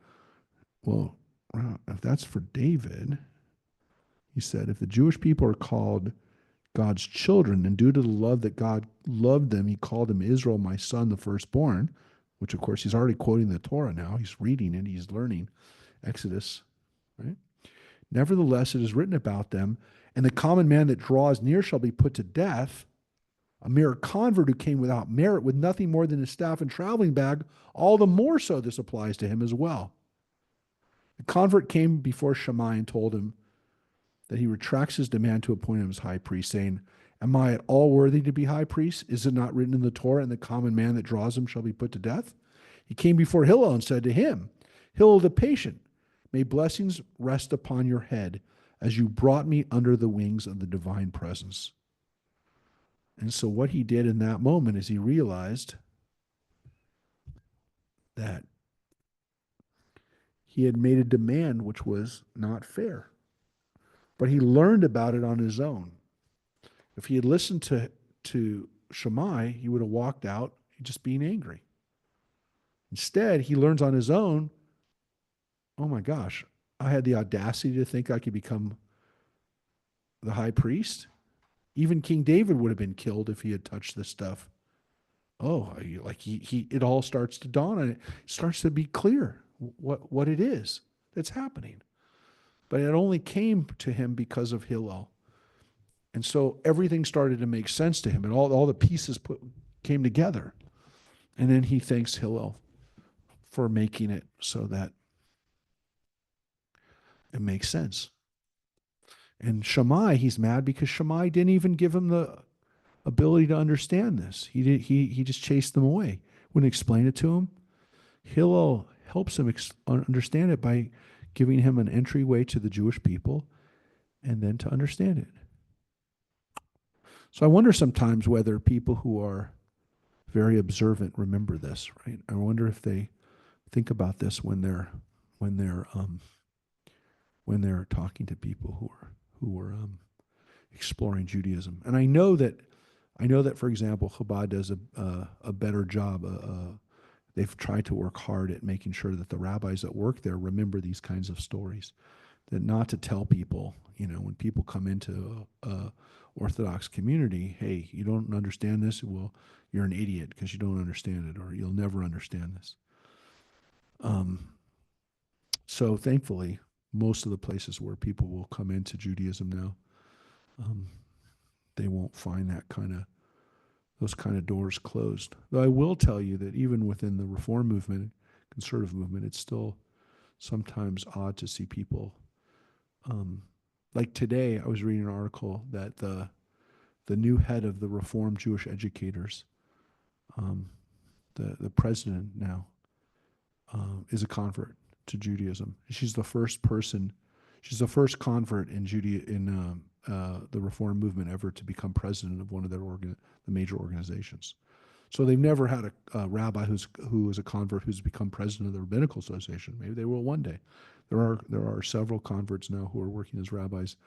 Well, if that's for David, he said, if the Jewish people are called God's children, and due to the love that God loved them, he called him Israel, my son, the firstborn, which of course he's already quoting the Torah now. He's reading it. He's learning Exodus, right? Nevertheless, it is written about them, and the common man that draws near shall be put to death. A mere convert who came without merit, with nothing more than his staff and traveling bag, all the more so this applies to him as well. The convert came before Shammai and told him that he retracts his demand to appoint him as high priest, saying, am I at all worthy to be high priest? Is it not written in the Torah, and the common man that draws him shall be put to death? He came before Hillel and said to him, Hillel the patient, may blessings rest upon your head as you brought me under the wings of the divine presence. And so what he did in that moment is he realized that he had made a demand which was not fair. But he learned about it on his own. If he had listened to Shammai, he would have walked out just being angry. Instead, he learns on his own, oh my gosh, I had the audacity to think I could become the high priest. Even King David would have been killed if he had touched this stuff. Oh, like it all starts to dawn on it. It starts to be clear what it is that's happening. But it only came to him because of Hillel. And so everything started to make sense to him, and all the pieces came together. And then he thanks Hillel for making it so that it makes sense. And Shammai, he's mad because Shammai didn't even give him the ability to understand this. He just chased them away. Wouldn't explain it to him. Hillel helps him understand it by giving him an entryway to the Jewish people and then to understand it. So I wonder sometimes whether people who are very observant remember this, right? I wonder if they think about this when they're when they're talking to people who are exploring Judaism. And I know that for example, Chabad does a better job. They've tried to work hard at making sure that the rabbis that work there remember these kinds of stories, that not to tell people, when people come into a Orthodox community, hey, you don't understand this? Well, you're an idiot because you don't understand it, or you'll never understand this. So thankfully, most of the places where people will come into Judaism now, they won't find those kind of doors closed. Though I will tell you that even within the Reform movement, conservative movement, it's still sometimes odd to see people. Like today, I was reading an article that the new head of the Reform Jewish educators, the president now, is a convert to Judaism. She's the first convert in the Reform movement ever to become president of one of the major organizations. So they've never had a rabbi who is a convert who's become president of the Rabbinical Association. Maybe they will one day. There are several converts now who are working as rabbis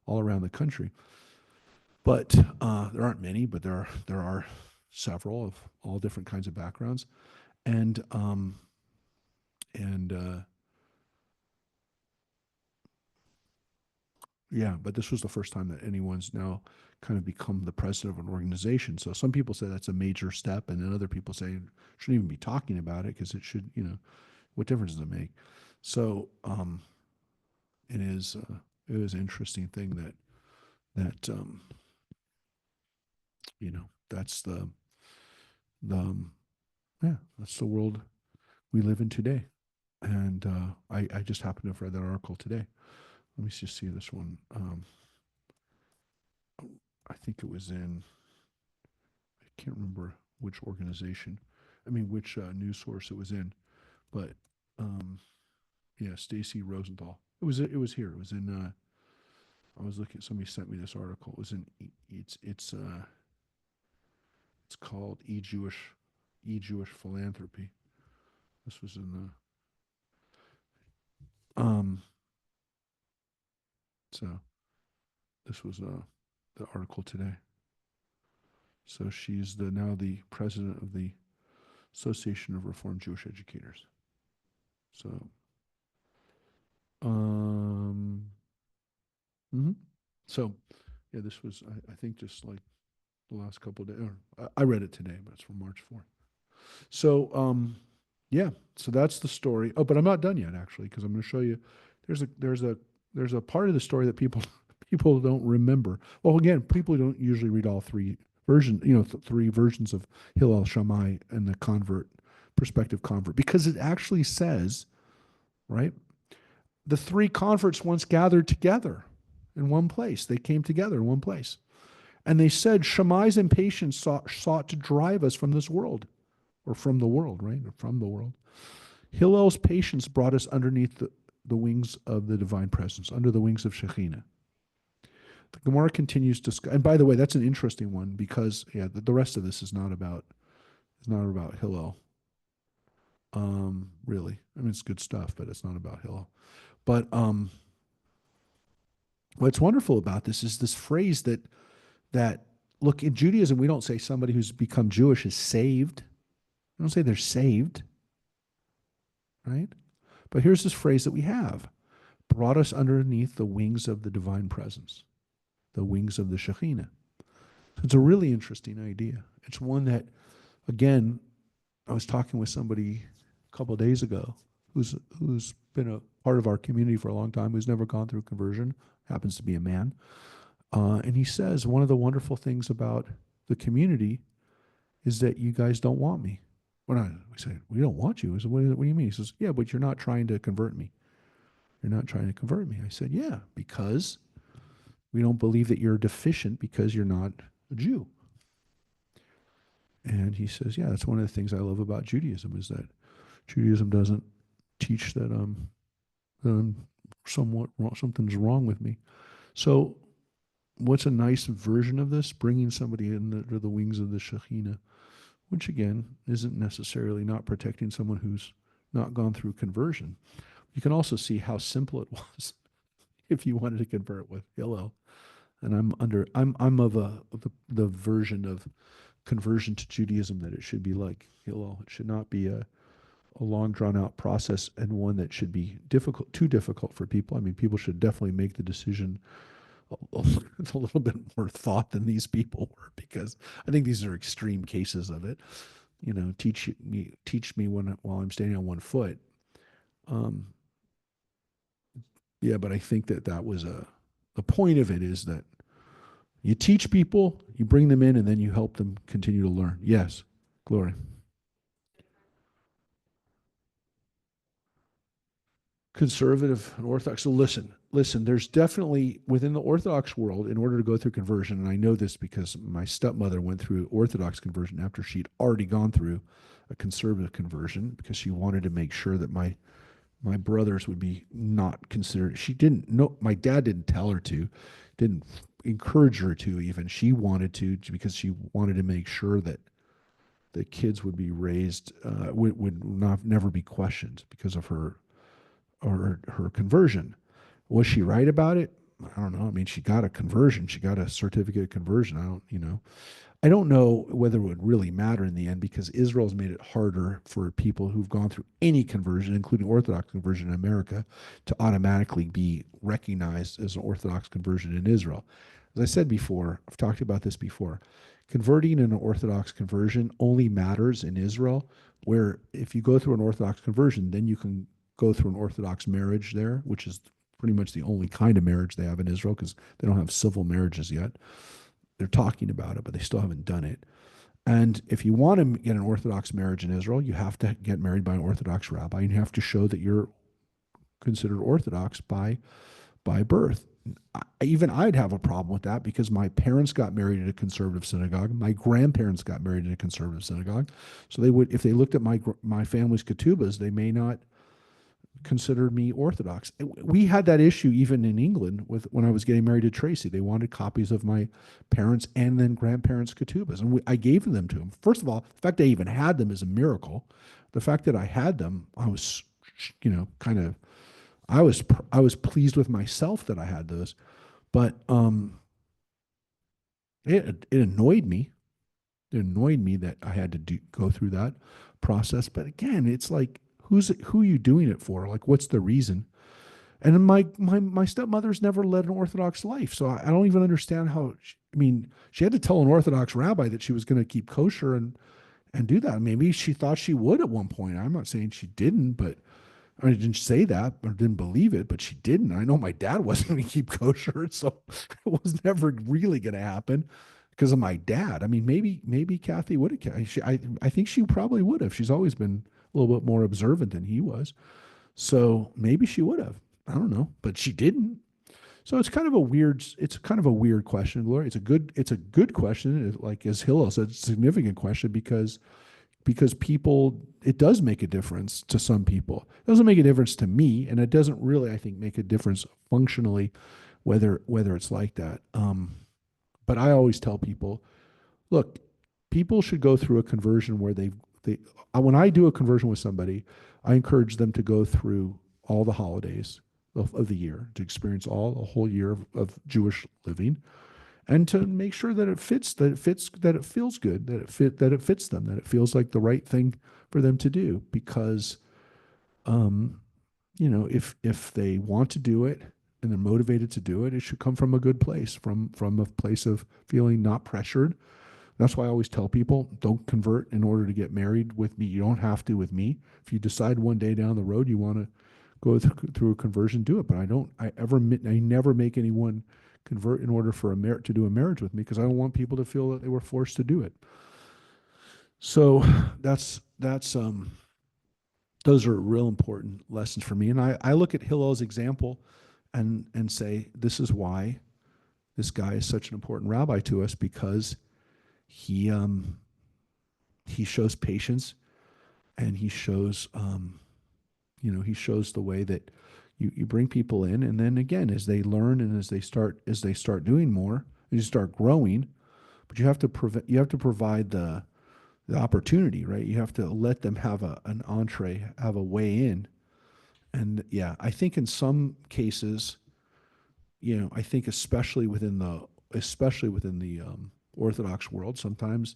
all around the country. But there aren't many, but there are several of all different kinds of backgrounds, and yeah, but this was the first time that anyone's now kind of become the president of an organization. So some people say that's a major step, and then other people say shouldn't even be talking about it because it should, what difference does it make? So it is an interesting thing that that's that's the world we live in today. And I just happened to have read that article today. Let me just see this one. I think it was in, I can't remember which organization, which news source it was in, but yeah, Stacy Rosenthal. It was here. It was in. I was looking. Somebody sent me this article. It was in. It's called E-Jewish Philanthropy. This was in the. So this was the article today. So she's now the president of the Association of Reformed Jewish Educators. So, so yeah, this was I think just like the last couple of days. I read it today, but it's from March 4th. So yeah, so that's the story. Oh, but I'm not done yet actually, because I'm going to show you. There's a part of the story that people don't remember. Well, again, people don't usually read all three versions, three versions of Hillel, Shammai, and the prospective convert, because it actually says, right, the three converts once gathered together in one place. They came together in one place. And they said, Shammai's impatience sought to drive us from this world, or from the world, right? Or from the world. Hillel's patience brought us underneath the wings of the divine presence, under the wings of Shekhinah. The Gemara continues to, and by the way, that's an interesting one, because the rest of this is not about Hillel. Really. I mean, it's good stuff, but it's not about Hillel. But what's wonderful about this is this phrase that look, in Judaism we don't say somebody who's become Jewish is saved. We don't say they're saved, right? But here's this phrase that we have: brought us underneath the wings of the divine presence, the wings of the Shekhinah. It's a really interesting idea. It's one that, again, I was talking with somebody a couple of days ago who's been a part of our community for a long time, who's never gone through conversion, happens to be a man, and he says one of the wonderful things about the community is that you guys don't want me. We say we don't want you. I said, what do you mean? He says, yeah, but you're not trying to convert me. You're not trying to convert me. I said, yeah, because we don't believe that you're deficient because you're not a Jew. And he says, yeah, that's one of the things I love about Judaism is that Judaism doesn't teach that I'm somewhat wrong, something's wrong with me. So what's a nice version of this? Bringing somebody under the wings of the Shekhinah, which again isn't necessarily not protecting someone who's not gone through conversion. You can also see how simple it was if you wanted to convert with Hillel. And I'm of the version of conversion to Judaism that it should be like Hillel. It should not be a long drawn out process and one that should be too difficult for people. I mean, people should definitely make the decision a little bit more thought than these people were, because I think these are extreme cases of it. You know, teach me while I'm standing on one foot. Um, yeah, but I think that was the point of it is that you teach people, you bring them in, and then you help them continue to learn. Yes, Glory. Conservative and Orthodox. So listen, there's definitely within the Orthodox world, in order to go through conversion, and I know this because my stepmother went through Orthodox conversion after she'd already gone through a conservative conversion because she wanted to make sure that my brothers would be not considered. She didn't know, my dad didn't tell her to, didn't encourage her to even. She wanted to because she wanted to make sure that the kids would be raised, would not never be questioned because of her or her conversion. Was she right about it? I don't know. I mean, she got a conversion. She got a certificate of conversion. I don't know whether it would really matter in the end because Israel's made it harder for people who've gone through any conversion, including Orthodox conversion in America, to automatically be recognized as an Orthodox conversion in Israel. As I said before, I've talked about this before. Converting an Orthodox conversion only matters in Israel, where if you go through an Orthodox conversion, then you can go through an Orthodox marriage there, which is pretty much the only kind of marriage they have in Israel because they don't have civil marriages yet. They're talking about it, but they still haven't done it. And if you want to get an Orthodox marriage in Israel, you have to get married by an Orthodox rabbi. And you have to show that you're considered Orthodox by birth. Even I'd have a problem with that because my parents got married at a conservative synagogue. My grandparents got married in a conservative synagogue. So they would, if they looked at my family's ketubas, they may not consider me Orthodox. We had that issue even in England with when I was getting married to Tracy. They wanted copies of my parents and then grandparents' ketubas, and I gave them to them. First of all, the fact I even had them is a miracle. The fact that I had them, I was, kind of, I was pleased with myself that I had those, but it annoyed me. It annoyed me that I had to go through that process. But again, it's like, who are you doing it for? Like, what's the reason? And my stepmother's never led an Orthodox life, so I don't even understand how. I mean, she had to tell an Orthodox rabbi that she was going to keep kosher and do that. Maybe she thought she would at one point. I'm not saying she didn't, but I didn't say that or didn't believe it, but she didn't. I know my dad wasn't going to keep kosher, so it was never really going to happen because of my dad. I mean, maybe Kathy would have. I think she probably would have. She's always been a little bit more observant than he was, so maybe she would have. I don't know, but she didn't. So it's kind of a weird question, Gloria. It's a good question. Like as Hillel said, it's a significant question because people, it does make a difference to some people. It doesn't make a difference to me, and it doesn't really, I think, make a difference functionally, whether it's like that. But I always tell people, look, people should go through a conversion where they when I do a conversion with somebody, I encourage them to go through all the holidays of the year to experience all a whole year of Jewish living, and to make sure that it fits, that it feels good, that it fits them, that it feels like the right thing for them to do. Because um, if they want to do it and they're motivated to do it, it should come from a good place, from a place of feeling not pressured. That's why I always tell people, don't convert in order to get married with me. You don't have to with me. If you decide one day down the road you want to go through a conversion, do it. But I never make anyone convert in order for to do a marriage with me, because I don't want people to feel that they were forced to do it. So that's those are real important lessons for me. And I look at Hillel's example and say, this is why this guy is such an important rabbi to us, because he he shows patience, and he shows the way that you bring people in, and then again, as they learn and as they start doing more, you start growing. But you have to provide the opportunity, right? You have to let them have an entree, have a way in. And yeah, I think in some cases, I think especially within the Orthodox world, sometimes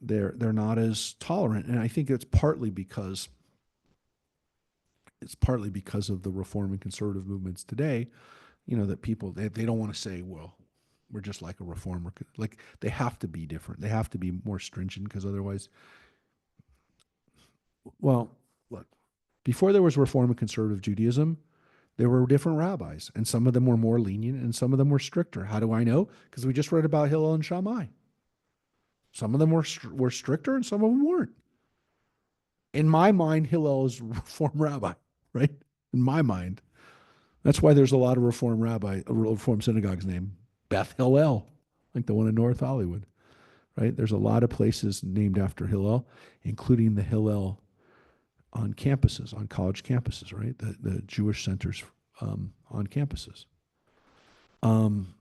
they're not as tolerant, and I think it's partly because of the Reform and conservative movements today. That people, they don't want to say, well, we're just like a reformer. Like, they have to be different. They have to be more stringent, because otherwise, well, look, before there was Reform and conservative Judaism, there were different rabbis, and some of them were more lenient and some of them were stricter. How do I know? Because we just read about Hillel and Shammai. Some of them were stricter and some of them weren't. In my mind, Hillel is a Reform rabbi, right? In my mind. That's why there's a lot of Reform synagogues named Beth Hillel, like the one in North Hollywood, right? There's a lot of places named after Hillel, including the Hillel on campuses, on college campuses, right? The Jewish centers on campuses. Um,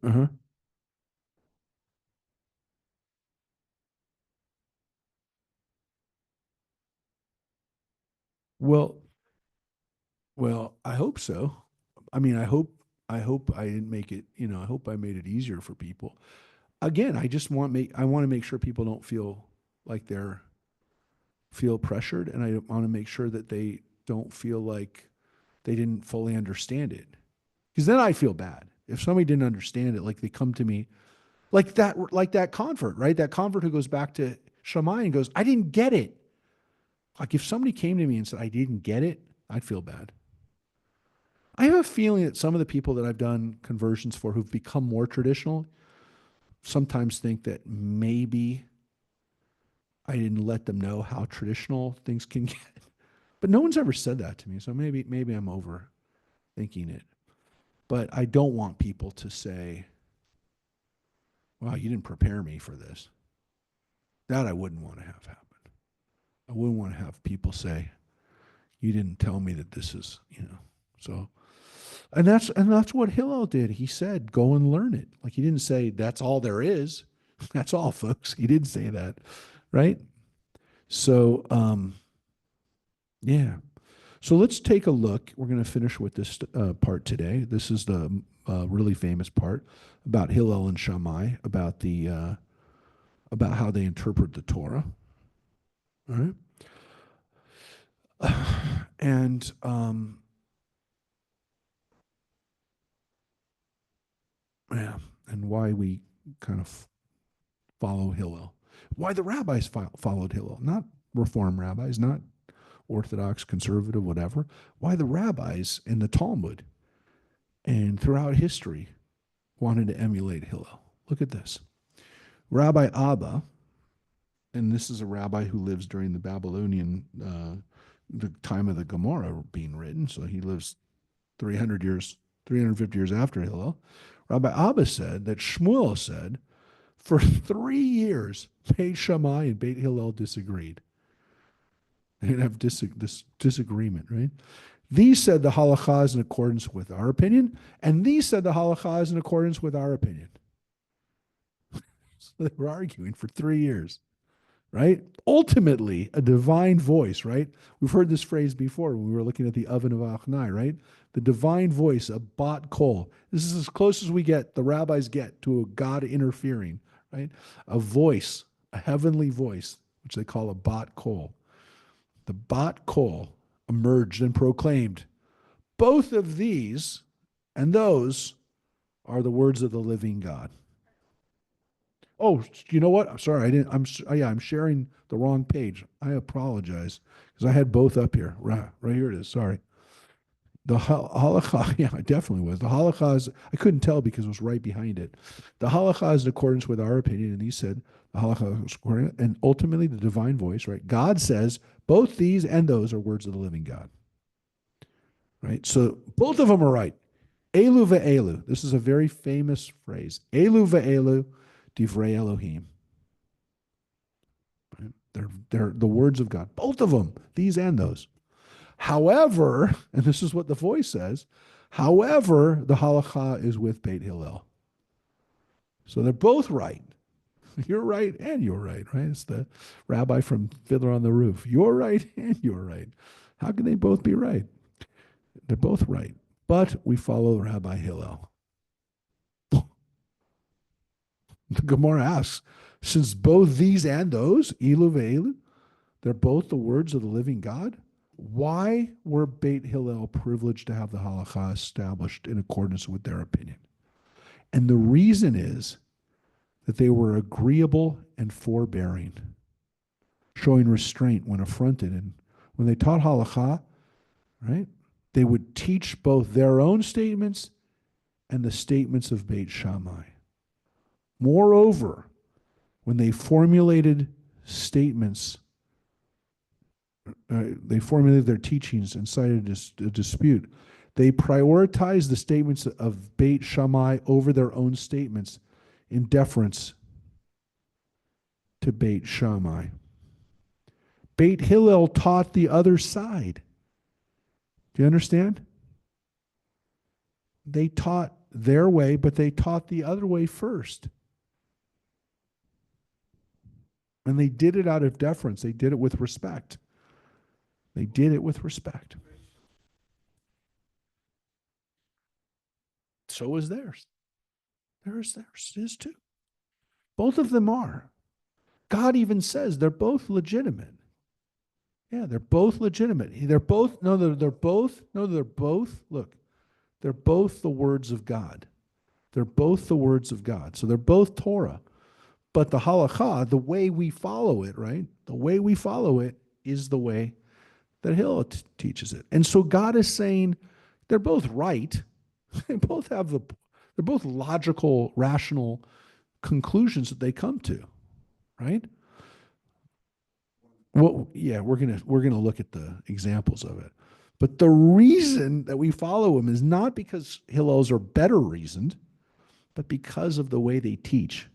uh-huh. Well, I hope so. I mean, I hope I didn't make it. I hope I made it easier for people. Again, I want to make sure people don't like they're feel pressured, and I want to make sure that they don't feel like they didn't fully understand it. Because then I feel bad if somebody didn't understand it. Like, they come to me, like that convert, right? That convert who goes back to Shammai and goes, I didn't get it. Like, if somebody came to me and said I didn't get it, I'd feel bad. I have a feeling that some of the people that I've done conversions for who've become more traditional sometimes think that maybe I didn't let them know how traditional things can get. But no one's ever said that to me. So maybe I'm overthinking it. But I don't want people to say, wow, you didn't prepare me for this. That I wouldn't want to have happen. I wouldn't want to have people say, you didn't tell me that this is. So, and that's what Hillel did. He said, go and learn it. Like, he didn't say that's all there is. That's all, folks. He didn't say that, right? So, yeah. So let's take a look. We're going to finish with this part today. This is the really famous part about Hillel and Shammai, about how they interpret the Torah. All right. And yeah, and why we kind of follow Hillel. Why the rabbis followed Hillel, not Reform rabbis, not Orthodox, conservative, whatever. Why the rabbis in the Talmud and throughout history wanted to emulate Hillel. Look at this. Rabbi Abba, and this is a rabbi who lives during the Babylonian, the time of the Gemara being written. So he lives 350 years after Hillel. Rabbi Abba said that Shmuel said, for 3 years, Beit Shammai and Beit Hillel disagreed. They didn't have this disagreement, right? These said the halakha is in accordance with our opinion, and these said the halakha is in accordance with our opinion. So they were arguing for 3 years, right? Ultimately, a divine voice, right? We've heard this phrase before when we were looking at the oven of Achnai, right? The divine voice, a bat kol. This is as close as we get, the rabbis get to a God interfering, right? A voice, a heavenly voice, which they call a bat kol. The bat kol emerged and proclaimed, both of these and those are the words of the living God. Oh, you know what? I'm sorry. I didn't. Yeah, I'm sharing the wrong page. I apologize because I had both up here. Right here it is. Sorry. The halacha, yeah, it definitely was. The halacha is, I couldn't tell because it was right behind it. The halacha is in accordance with our opinion, and he said the halacha is according, and ultimately the divine voice, right? God says both these and those are words of the living God, right? So both of them are right. Elu ve'elu. This is a very famous phrase. Elu ve'elu divrei Elohim. Right? They're the words of God. Both of them, these and those. However, and this is what the voice says, however, the halacha is with Beit Hillel. So they're both right. You're right and you're right, right? It's the rabbi from Fiddler on the Roof. You're right and you're right. How can they both be right? They're both right. But we follow Rabbi Hillel. The Gemara asks, since both these and those, Elu ve'elu, they're both the words of the living God, why were Beit Hillel privileged to have the halacha established in accordance with their opinion? And the reason is that they were agreeable and forbearing, showing restraint when affronted. And when they taught halacha, right, they would teach both their own statements and the statements of Beit Shammai. Moreover, when they formulated statements, they formulated their teachings and cited a dispute, they prioritized the statements of Beit Shammai over their own statements in deference to Beit Shammai. Beit Hillel taught the other side. Do you understand? They taught their way, but they taught the other way first. And they did it out of deference. They did it with respect. They did it with respect. So is theirs. Theirs is too. Both of them are. God even says they're both legitimate. Yeah, they're both legitimate. They're both, no, they're both, no, they're both, look, they're both the words of God. They're both the words of God. So they're both Torah. But the halakha, the way we follow it, right? The way we follow it is the way that Hillel teaches it. And so God is saying they're both right. They both have they're both logical, rational conclusions that they come to, right? Well, yeah, we're gonna look at the examples of it. But the reason that we follow him is not because Hillel's are better reasoned, but because of the way they teach,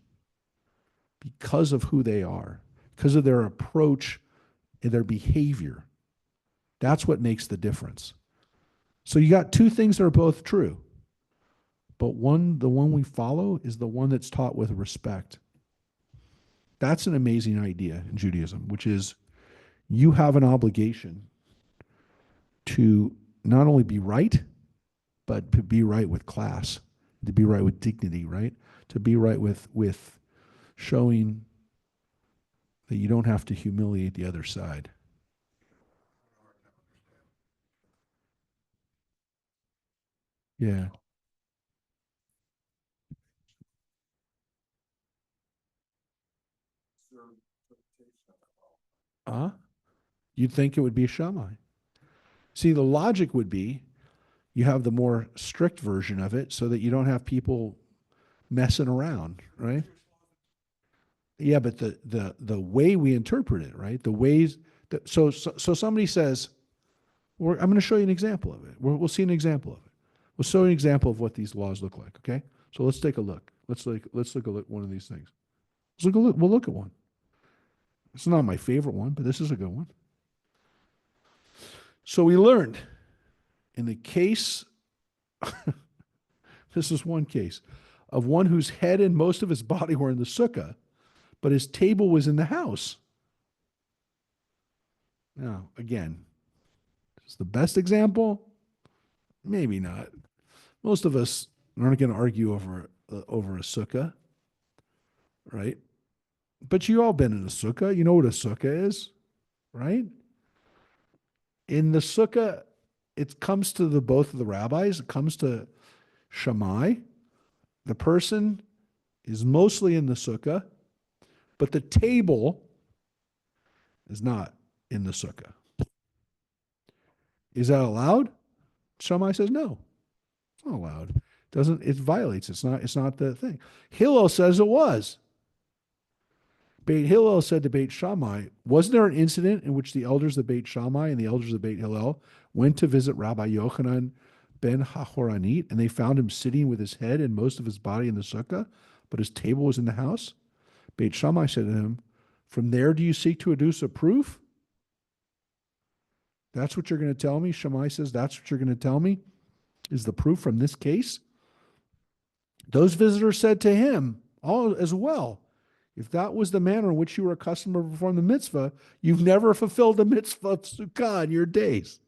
because of who they are, because of their approach and their behavior. That's what makes the difference. So you got two things that are both true. But the one we follow is the one that's taught with respect. That's an amazing idea in Judaism, which is you have an obligation to not only be right, but to be right with class, to be right with dignity, right? To be right with showing that you don't have to humiliate the other side. Yeah. Uh, you'd think it would be a Shammai. See, the logic would be you have the more strict version of it so that you don't have people messing around, right? Yeah, but the way we interpret it, right? The ways that so somebody says, I'm going to show you an example of it. We'll see an example of it. We'll show you an example of what these laws look like. Okay, so let's take a look. Let's look at one of these things. We'll look at one. It's not my favorite one, but this is a good one. So we learned in the case, this is one case of one whose head and most of his body were in the sukkah, but his table was in the house. Now, again, is the best example? Maybe not. Most of us aren't going to argue over a sukkah, right? But you all been in a sukkah. You know what a sukkah is, right? In the sukkah, it comes to the both of the rabbis. It comes to Shammai. The person is mostly in the sukkah, but the table is not in the sukkah. Is that allowed? Shammai says no. It's not allowed. Doesn't it violates? It's not the thing. Hillel says it was. Beit Hillel said to Beit Shammai, wasn't there an incident in which the elders of Beit Shammai and the elders of Beit Hillel went to visit Rabbi Yochanan ben Hachoranit, and they found him sitting with his head and most of his body in the sukkah, but his table was in the house? Beit Shammai said to him, from there do you seek to adduce a proof? That's what you're going to tell me? Shammai says, that's what you're going to tell me? Is the proof from this case? Those visitors said to him, all as well, if that was the manner in which you were accustomed to perform the mitzvah, you've never fulfilled the mitzvah of sukkah in your days.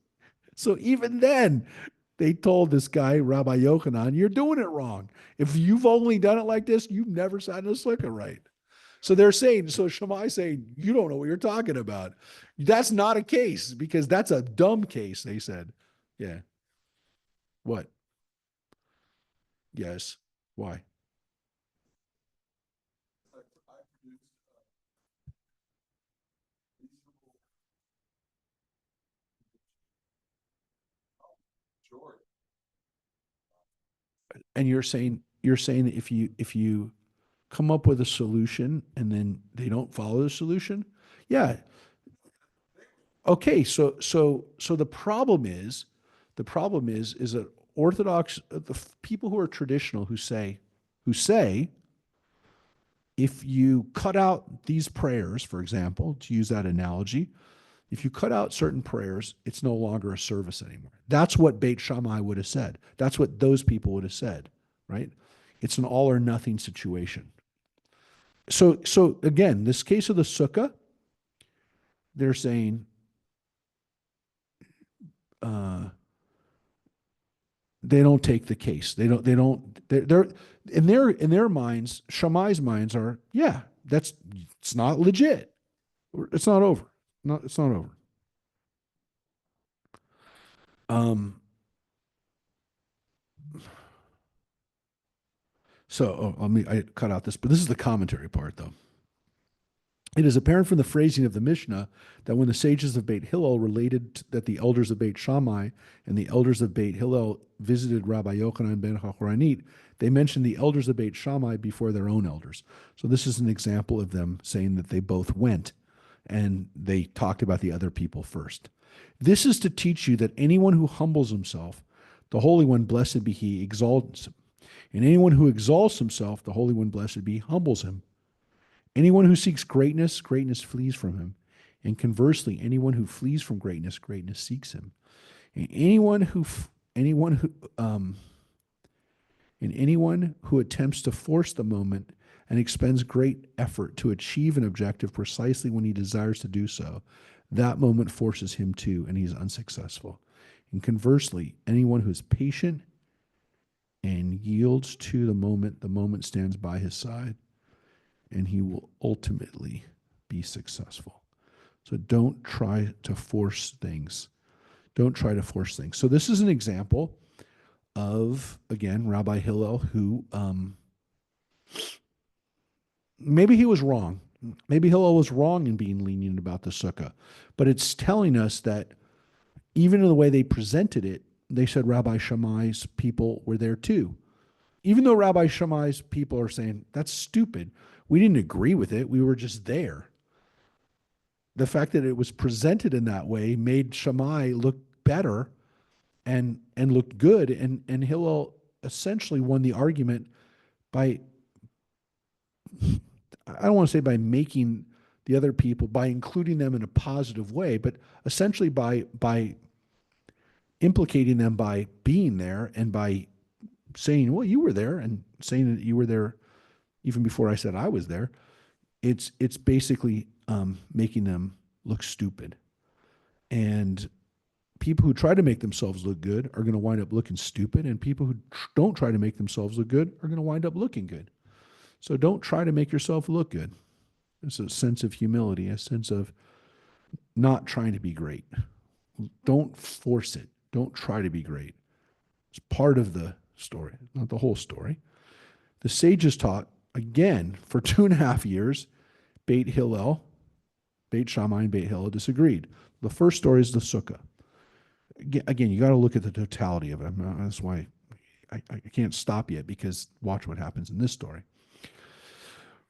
So even then, they told this guy, Rabbi Yochanan, you're doing it wrong. If you've only done it like this, you've never sat in a sukkah right. So they're saying, so Shammai saying, you don't know what you're talking about. That's not a case because that's a dumb case, they said. Yeah. What? Yes. Why? And you're saying that if you come up with a solution and then they don't follow the solution, yeah. Okay, so the problem is that Orthodox people who are traditional who say if you cut out these prayers, for example, to use that analogy, if you cut out certain prayers, it's no longer a service anymore. That's what Beit Shammai would have said. That's what those people would have said, right? It's an all or nothing situation. So again, this case of the sukkah, they're saying uh, they don't take the case. They're in their minds, Shammai's minds are, yeah, it's not legit. It's not over. It's not over. Um, I cut out this, but this is the commentary part though. It is apparent from the phrasing of the Mishnah that when the sages of Beit Hillel related that the elders of Beit Shammai and the elders of Beit Hillel visited Rabbi Yochanan ben Hachoranit, they mentioned the elders of Beit Shammai before their own elders. So this is an example of them saying that they both went and they talked about the other people first. This is to teach you that anyone who humbles himself, the Holy One, blessed be he, exalts him. And anyone who exalts himself, the Holy One, blessed be, humbles him. Anyone who seeks greatness, greatness flees from him. And conversely, anyone who flees from greatness, greatness seeks him. And anyone who attempts to force the moment and expends great effort to achieve an objective precisely when he desires to do so, that moment forces him to, and he's unsuccessful. And conversely, anyone who is patient and yields to the moment stands by his side, and he will ultimately be successful. So don't try to force things. Don't try to force things. So this is an example of, again, Rabbi Hillel, who maybe he was wrong. Maybe Hillel was wrong in being lenient about the sukkah. But it's telling us that even in the way they presented it, they said Rabbi Shammai's people were there too. Even though Rabbi Shammai's people are saying, that's stupid. We didn't agree with it. We were just there. The fact that it was presented in that way made Shammai look better and looked good. And Hillel essentially won the argument by, I don't want to say by making the other people, by including them in a positive way, but essentially by implicating them by being there and by saying, well, you were there, and saying that you were there even before I said I was there, it's basically making them look stupid. And people who try to make themselves look good are going to wind up looking stupid, and people who don't try to make themselves look good are going to wind up looking good. So don't try to make yourself look good. It's a sense of humility, a sense of not trying to be great. Don't force it. Don't try to be great. It's part of the story, not the whole story. The sages taught, again, for 2.5 years, Beit Hillel, Beit Shammai, and Beit Hillel disagreed. The first story is the Sukkah. Again, you got to look at the totality of it. That's why I can't stop yet, because watch what happens in this story.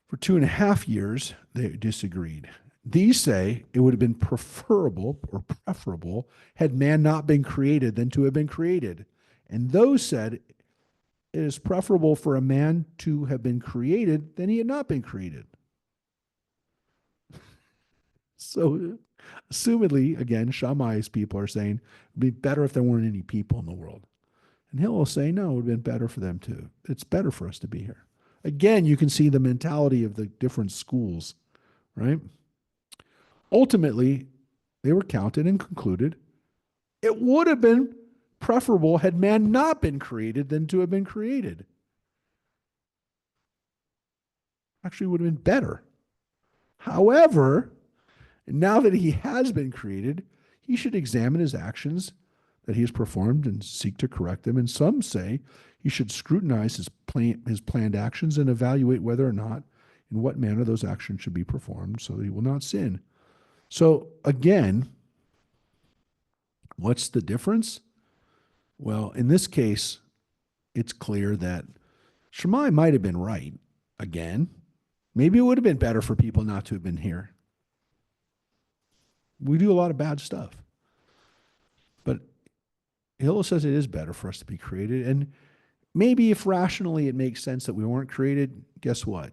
For 2.5 years, they disagreed. These say it would have been preferable or preferable had man not been created than to have been created. And those said it is preferable for a man to have been created than he had not been created. So, assumedly, again, Shammai's people are saying it'd be better if there weren't any people in the world. And Hillel will say, no, it would have been better for them too. It's better for us to be here. Again, you can see the mentality of the different schools, right? Ultimately, they were counted and concluded it would have been preferable had man not been created than to have been created. Actually, it would have been better. However, now that he has been created, he should examine his actions that he has performed and seek to correct them. And some say he should scrutinize his planned actions and evaluate whether or not, in what manner those actions should be performed so that he will not sin. So again, what's the difference? Well, in this case, it's clear that Shammai might have been right. Again, maybe it would have been better for people not to have been here. We do a lot of bad stuff. But Hillel says it is better for us to be created. And maybe if rationally it makes sense that we weren't created, guess what?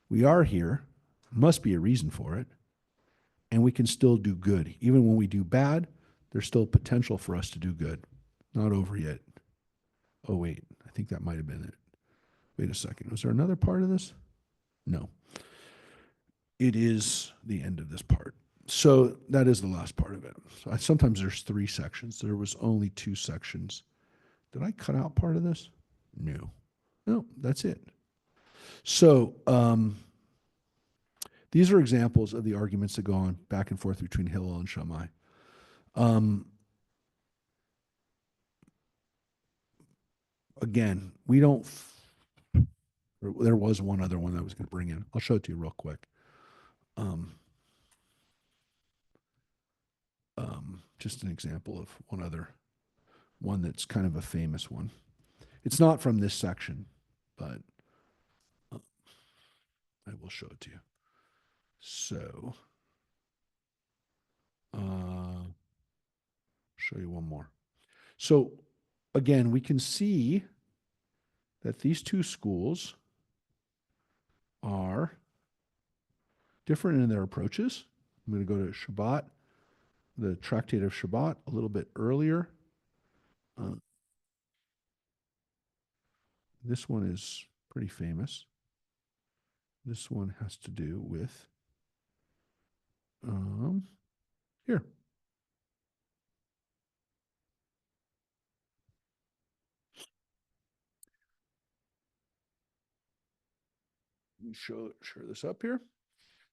We are here. There must be a reason for it. And we can still do good. Even when we do bad, there's still potential for us to do good. Not over yet. Oh, wait. I think that might have been it. Wait a second. Was there another part of this? No. It is the end of this part. So that is the last part of it. So sometimes there's 3 sections. There was only 2 sections. Did I cut out part of this? No. No, that's it. So these are examples of the arguments that go on back and forth between Hillel and Shammai. Again, we don't. There was one other one that I was going to bring in. I'll show it to you real quick. Just an example of one that's kind of a famous one. It's not from this section, but I will show it to you. So, show you one more. So, again, we can see that these 2 schools are different in their approaches. I'm going to go to Shabbat, the Tractate of Shabbat, a little bit earlier. This one is pretty famous. This one has to do with here. Let me share this up here.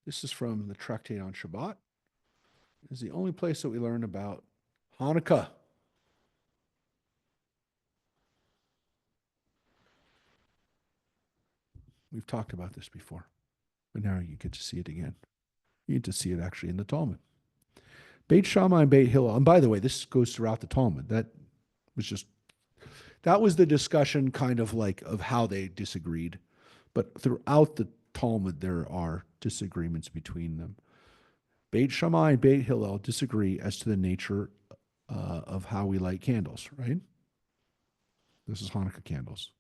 This is from the Tractate on Shabbat. It's the only place that we learn about Hanukkah. We've talked about this before, but now you get to see it again. You get to see it actually in the Talmud. Beit Shammai and Beit Hillel. And by the way, this goes throughout the Talmud. That was the discussion kind of like of how they disagreed. But throughout the Talmud, there are disagreements between them. Beit Shammai and Beit Hillel disagree as to the nature of how we light candles, right? This is Hanukkah candles.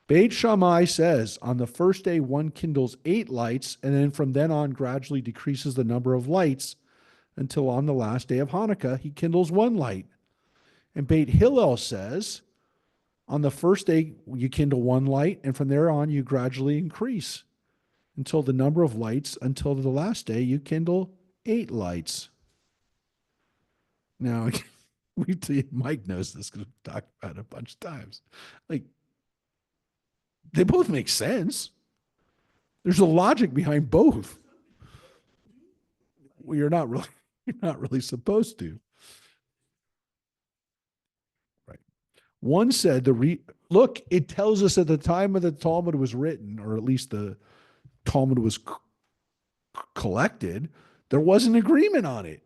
Beit Shammai says on the first day one kindles 8 lights, and then from then on gradually decreases the number of lights until on the last day of Hanukkah he kindles 1 light. And Beit Hillel says, on the first day, you kindle one light, and from there on, you gradually increase until the number of lights, until the last day, you kindle 8 lights. Now, Mike knows this because we've talked about it a bunch of times. Like, they both make sense. There's a logic behind both. Well, you're not really supposed to. Right. One said look, it tells us at the time of the Talmud was written, or at least the Talmud was collected, there was an agreement on it.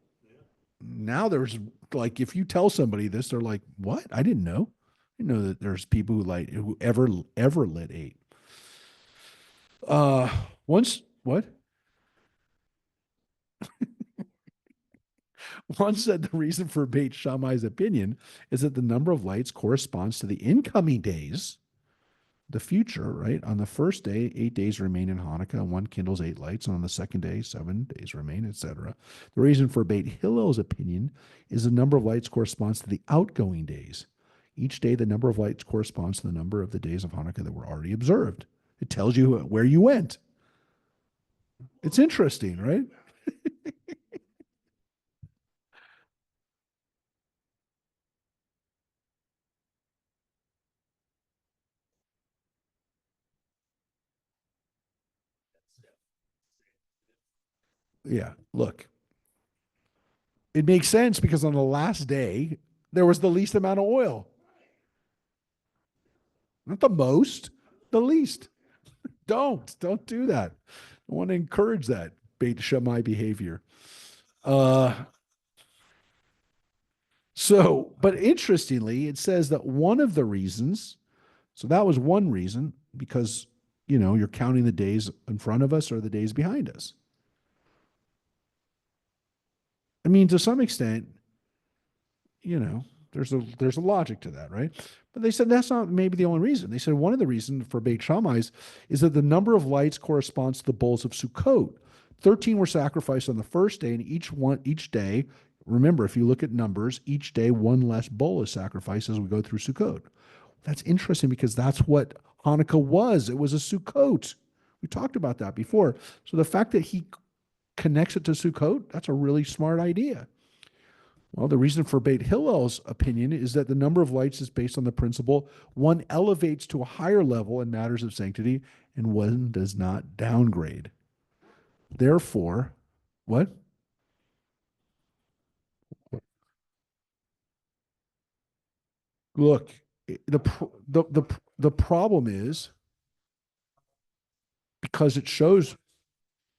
Now there's like, if you tell somebody this, they're like, "What? I didn't know. I didn't know that there's people who ever lit 8." Uh, once what? One said the reason for Beit Shammai's opinion is that the number of lights corresponds to the incoming days, the future, right? On the first day, 8 days remain in Hanukkah, and one kindles 8 lights, and on the second day, 7 days remain, etc. The reason for Beit Hillel's opinion is the number of lights corresponds to the outgoing days. Each day, the number of lights corresponds to the number of the days of Hanukkah that were already observed. It tells you where you went. It's interesting, right? Yeah. Look, it makes sense because on the last day, there was the least amount of oil. Not the most, the least. Don't do that. I want to encourage that Beit Shammai behavior. Uh, but interestingly, it says that one of the reasons, so that was one reason, because, you're counting the days in front of us or the days behind us. I mean, to some extent, you know, there's a logic to that, right? But they said that's not maybe the only reason. They said one of the reasons for Beit Shammai's is that the number of lights corresponds to the bulls of Sukkot. 13 were sacrificed on the first day, and each day, remember, if you look at numbers, each day one less bull is sacrificed as we go through Sukkot. That's interesting because that's what Hanukkah was. It was a Sukkot. We talked about that before. So the fact that he connects it to Sukkot, that's a really smart idea. Well, the reason for Beit Hillel's opinion is that the number of lights is based on the principle one elevates to a higher level in matters of sanctity and one does not downgrade. Therefore, what? Look, the problem is because it shows,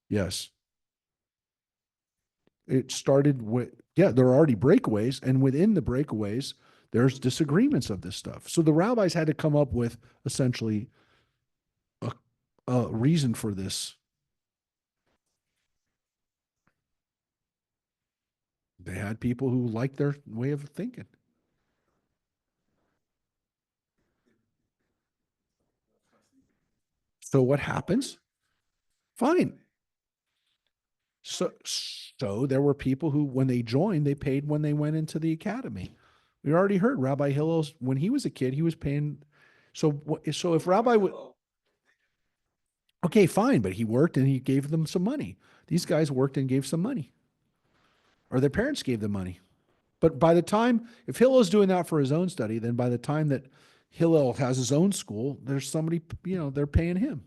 yes, it started with, yeah, there are already breakaways, and within the breakaways, there's disagreements of this stuff. So the rabbis had to come up with essentially a, a reason for this. They had people who liked their way of thinking. So what happens? Fine. So there were people who, when they joined, they paid when they went into the academy. We already heard Rabbi Hillel's when he was a kid, he was paying. So if Rabbi would, okay, fine, but he worked and he gave them some money. These guys worked and gave some money, or their parents gave them money. But by the time, if Hillel's doing that for his own study, then by the time that Hillel has his own school, there's somebody, they're paying him.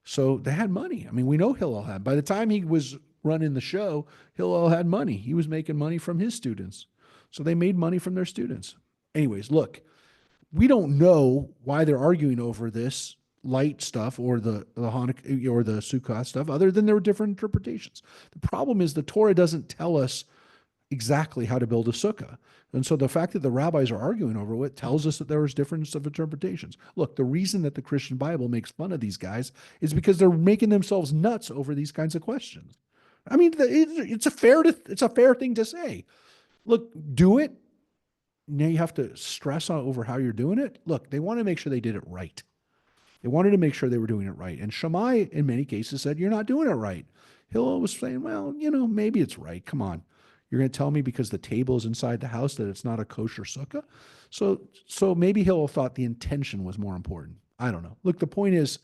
So they had money. I mean, we know Hillel had. By the time he was running the show, Hillel had money. He was making money from his students. So they made money from their students. Anyways, look, we don't know why they're arguing over this light stuff or the Hanukkah or the Sukkot stuff, other than there were different interpretations. The problem is the Torah doesn't tell us exactly how to build a sukkah. And so the fact that the rabbis are arguing over it tells us that there is difference of interpretations. Look, the reason that the Christian Bible makes fun of these guys is because they're making themselves nuts over these kinds of questions. I mean, it's a fair thing to say. Look, do it. Now you have to stress on over how you're doing it. Look, they want to make sure they did it right. They wanted to make sure they were doing it right. And Shammai, in many cases, said, "You're not doing it right." Hillel was saying, "Well, maybe it's right. Come on." You're going to tell me because the table is inside the house that it's not a kosher sukkah? So maybe Hillel thought the intention was more important. I don't know. Look, the point is,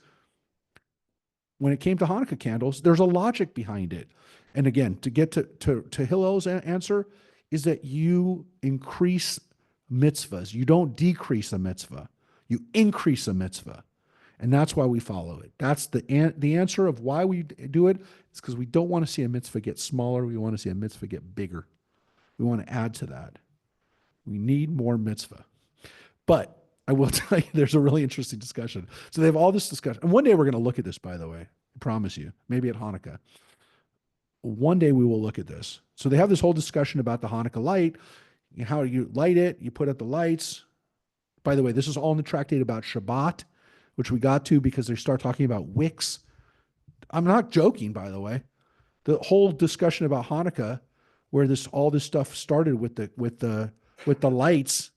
when it came to Hanukkah candles, there's a logic behind it. And again, to get to Hillel's answer is that you increase mitzvahs. You don't decrease a mitzvah. You increase a mitzvah. And that's why we follow it. That's the answer of why we do it. It's because we don't want to see a mitzvah get smaller. We want to see a mitzvah get bigger. We want to add to that. We need more mitzvah. But I will tell you, there's a really interesting discussion. So they have all this discussion. And one day we're going to look at this, by the way. I promise you. Maybe at Hanukkah. One day we will look at this. So they have this whole discussion about the Hanukkah light, how you light it, you put out the lights. By the way, this is all in the tractate about Shabbat, which we got to because they start talking about wicks. I'm not joking, by the way. The whole discussion about Hanukkah, where all this stuff started with the lights,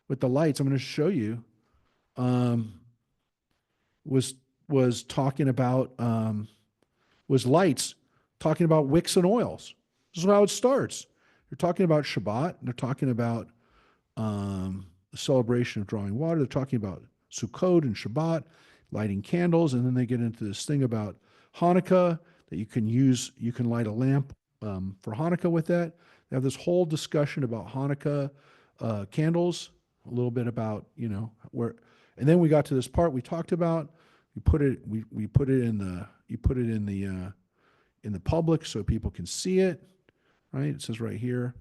I'm going to show you, was talking about was lights, talking about wicks and oils. This is how it starts. They're talking about Shabbat. And they're talking about the celebration of drawing water. They're talking about Sukkot and Shabbat, lighting candles, and then they get into this thing about Hanukkah that you can light a lamp for Hanukkah with that. They have this whole discussion about Hanukkah candles, a little bit about where, and then we got to this part we talked about. We put it in the public so people can see it, right? It says right here.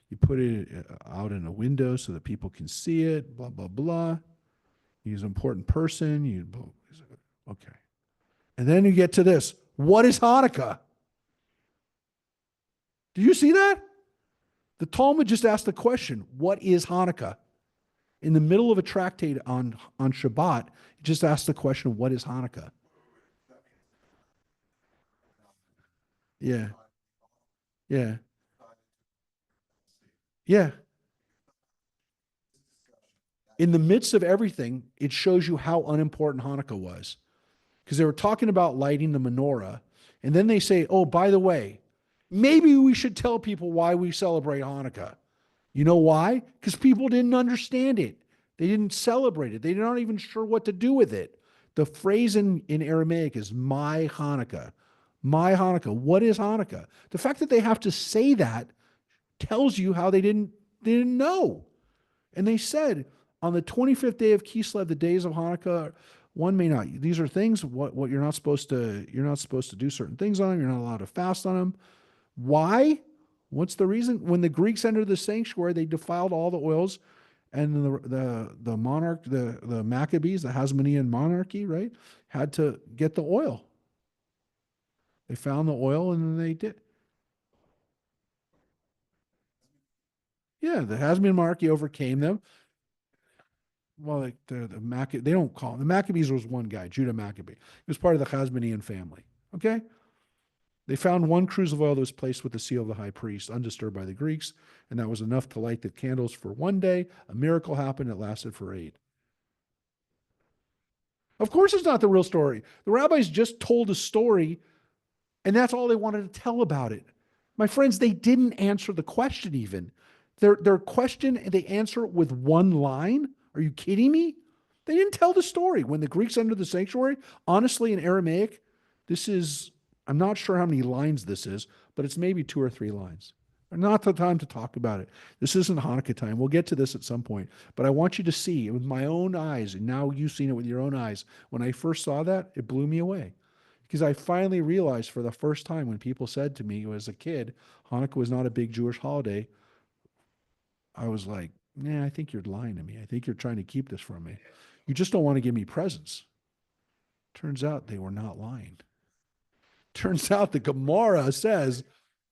You put it out in a window so that people can see it. Blah blah blah. He's an important person. Okay. And then you get to this. What is Hanukkah? Do you see that? The Talmud just asked the question, what is Hanukkah? In the middle of a tractate on Shabbat, it just asked the question, what is Hanukkah? Yeah. Yeah. Yeah. In the midst of everything, it shows you how unimportant Hanukkah was. Because they were talking about lighting the menorah. And then they say, oh, by the way, maybe we should tell people why we celebrate Hanukkah. You know why? Because people didn't understand it. They didn't celebrate it. They're not even sure what to do with it. The phrase in Aramaic is my Hanukkah. My Hanukkah. What is Hanukkah? The fact that they have to say that tells you how they didn't know. And they said, on the 25th day of Kislev, the days of Hanukkah, one may not. These are things what you're not supposed to do certain things on them. You're not allowed to fast on them. Why? What's the reason? When the Greeks entered the sanctuary, they defiled all the oils, and the monarch, the Maccabees, the Hasmonean monarchy, right, had to get the oil. They found the oil, and then they did. Yeah, the Hasmonean monarchy overcame them. Well, like they don't call them. The Maccabees was one guy, Judah Maccabee. He was part of the Hasmonean family. Okay? They found one cruse of oil that was placed with the seal of the high priest, undisturbed by the Greeks, and that was enough to light the candles for one day. A miracle happened. It lasted for 8. Of course, it's not the real story. The rabbis just told a story, and that's all they wanted to tell about it. My friends, they didn't answer the question even. Their question, they answer it with one line. Are you kidding me? They didn't tell the story. When the Greeks entered the sanctuary, honestly, in Aramaic, I'm not sure how many lines this is, but it's maybe 2 or 3 lines. Not the time to talk about it. This isn't Hanukkah time. We'll get to this at some point. But I want you to see with my own eyes, and now you've seen it with your own eyes. When I first saw that, it blew me away. Because I finally realized for the first time when people said to me as a kid, Hanukkah was not a big Jewish holiday, I was like, nah, I think you're lying to me. I think you're trying to keep this from me. You just don't want to give me presents. Turns out they were not lying. Turns out the Gemara says,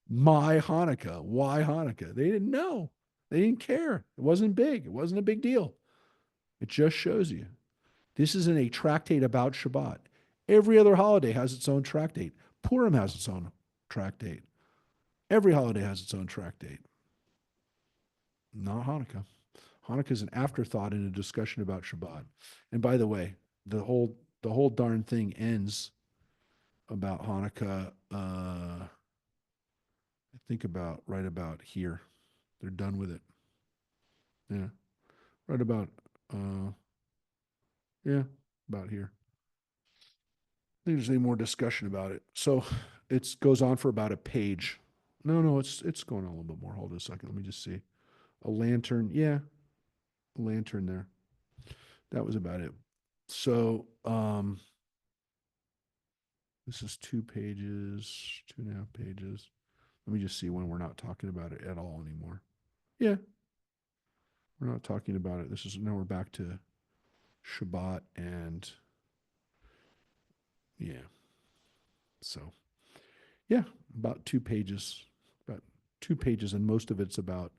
my Hanukkah. Why Hanukkah? They didn't know. They didn't care. It wasn't big. It wasn't a big deal. It just shows you. This isn't a tractate about Shabbat. Every other holiday has its own tractate. Purim has its own tractate. Every holiday has its own tractate. Not Hanukkah. Hanukkah is an afterthought in a discussion about Shabbat. And by the way, the whole darn thing ends about Hanukkah. I think about right about here. They're done with it. Yeah, right about uh, yeah, about here. I think there's any more discussion about it. So it goes on for about a page. No, it's going on a little bit more. Hold on a second. Let me just see. A lantern. Yeah, a lantern there. That was about it. So this is 2 pages, 2.5 pages. Let me just see when we're not talking about it at all anymore. Yeah, we're not talking about it. This is now we're back to Shabbat and yeah. So yeah, about 2 pages, about 2 pages, and most of it's about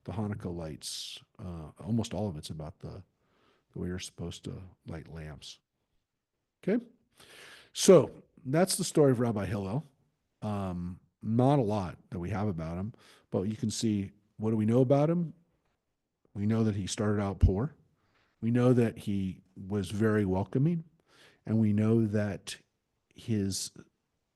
the Hanukkah lights. Almost all of it's about the way you're supposed to light lamps. Okay, so that's the story of Rabbi Hillel. Not a lot that we have about him, but you can see, what do we know about him? We know that he started out poor. We know that he was very welcoming, and we know that his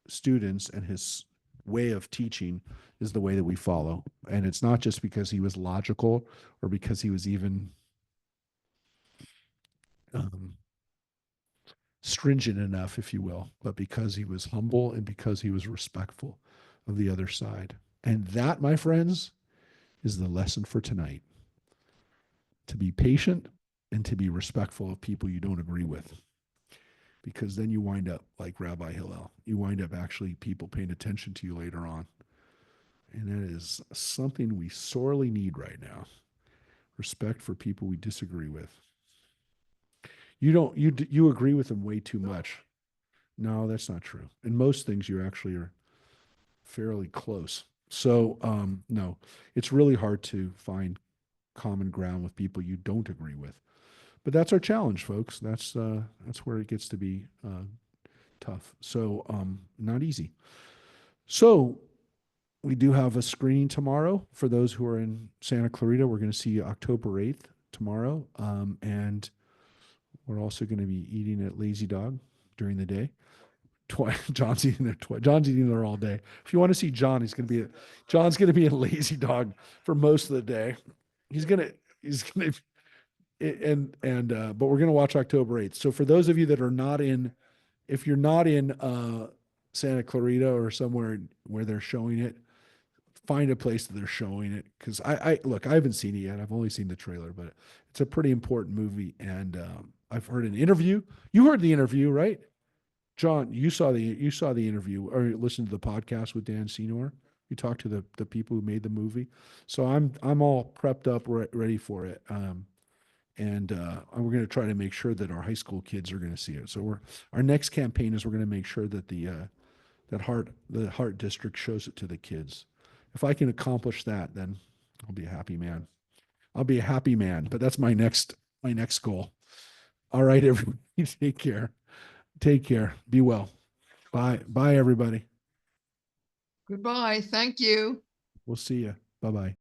students and his way of teaching is the way that we follow. And it's not just because he was logical or because he was even um, stringent enough, if you will, but because he was humble and because he was respectful of the other side. And that, my friends, is the lesson for tonight: to be patient and to be respectful of people you don't agree with. Because then you wind up like Rabbi Hillel. You wind up actually people paying attention to you later on. And that is something we sorely need right now. Respect for people we disagree with. You agree with them way too much. No, that's not true. In most things, you actually are fairly close. So no, it's really hard to find common ground with people you don't agree with. But that's our challenge, folks. That's where it gets to be tough. So not easy. So we do have a screening tomorrow for those who are in Santa Clarita. We're going to see October 8th tomorrow. And we're also going to be eating at Lazy Dog during the day. John's eating there. John's eating there all day. If you want to see John, John's going to be a Lazy Dog for most of the day. He's gonna but we're gonna watch October 8th. So for those of you that are not in, if you're not in Santa Clarita or somewhere where they're showing it, find a place that they're showing it, because I look, I haven't seen it yet. I've only seen the trailer, but it's a pretty important movie, and I've heard an interview. You heard the interview, right? John, you saw the interview or listened to the podcast with Dan Senor. You talked to the people who made the movie, so I'm all prepped up, ready for it. And we're going to try to make sure that our high school kids are going to see it. So our next campaign is we're going to make sure that the Heart District shows it to the kids. If I can accomplish that, then I'll be a happy man. I'll be a happy man. But that's my next goal. All right, everybody, take care. Take care. Be well. Bye, everybody. Goodbye. Thank you. We'll see you. Bye bye.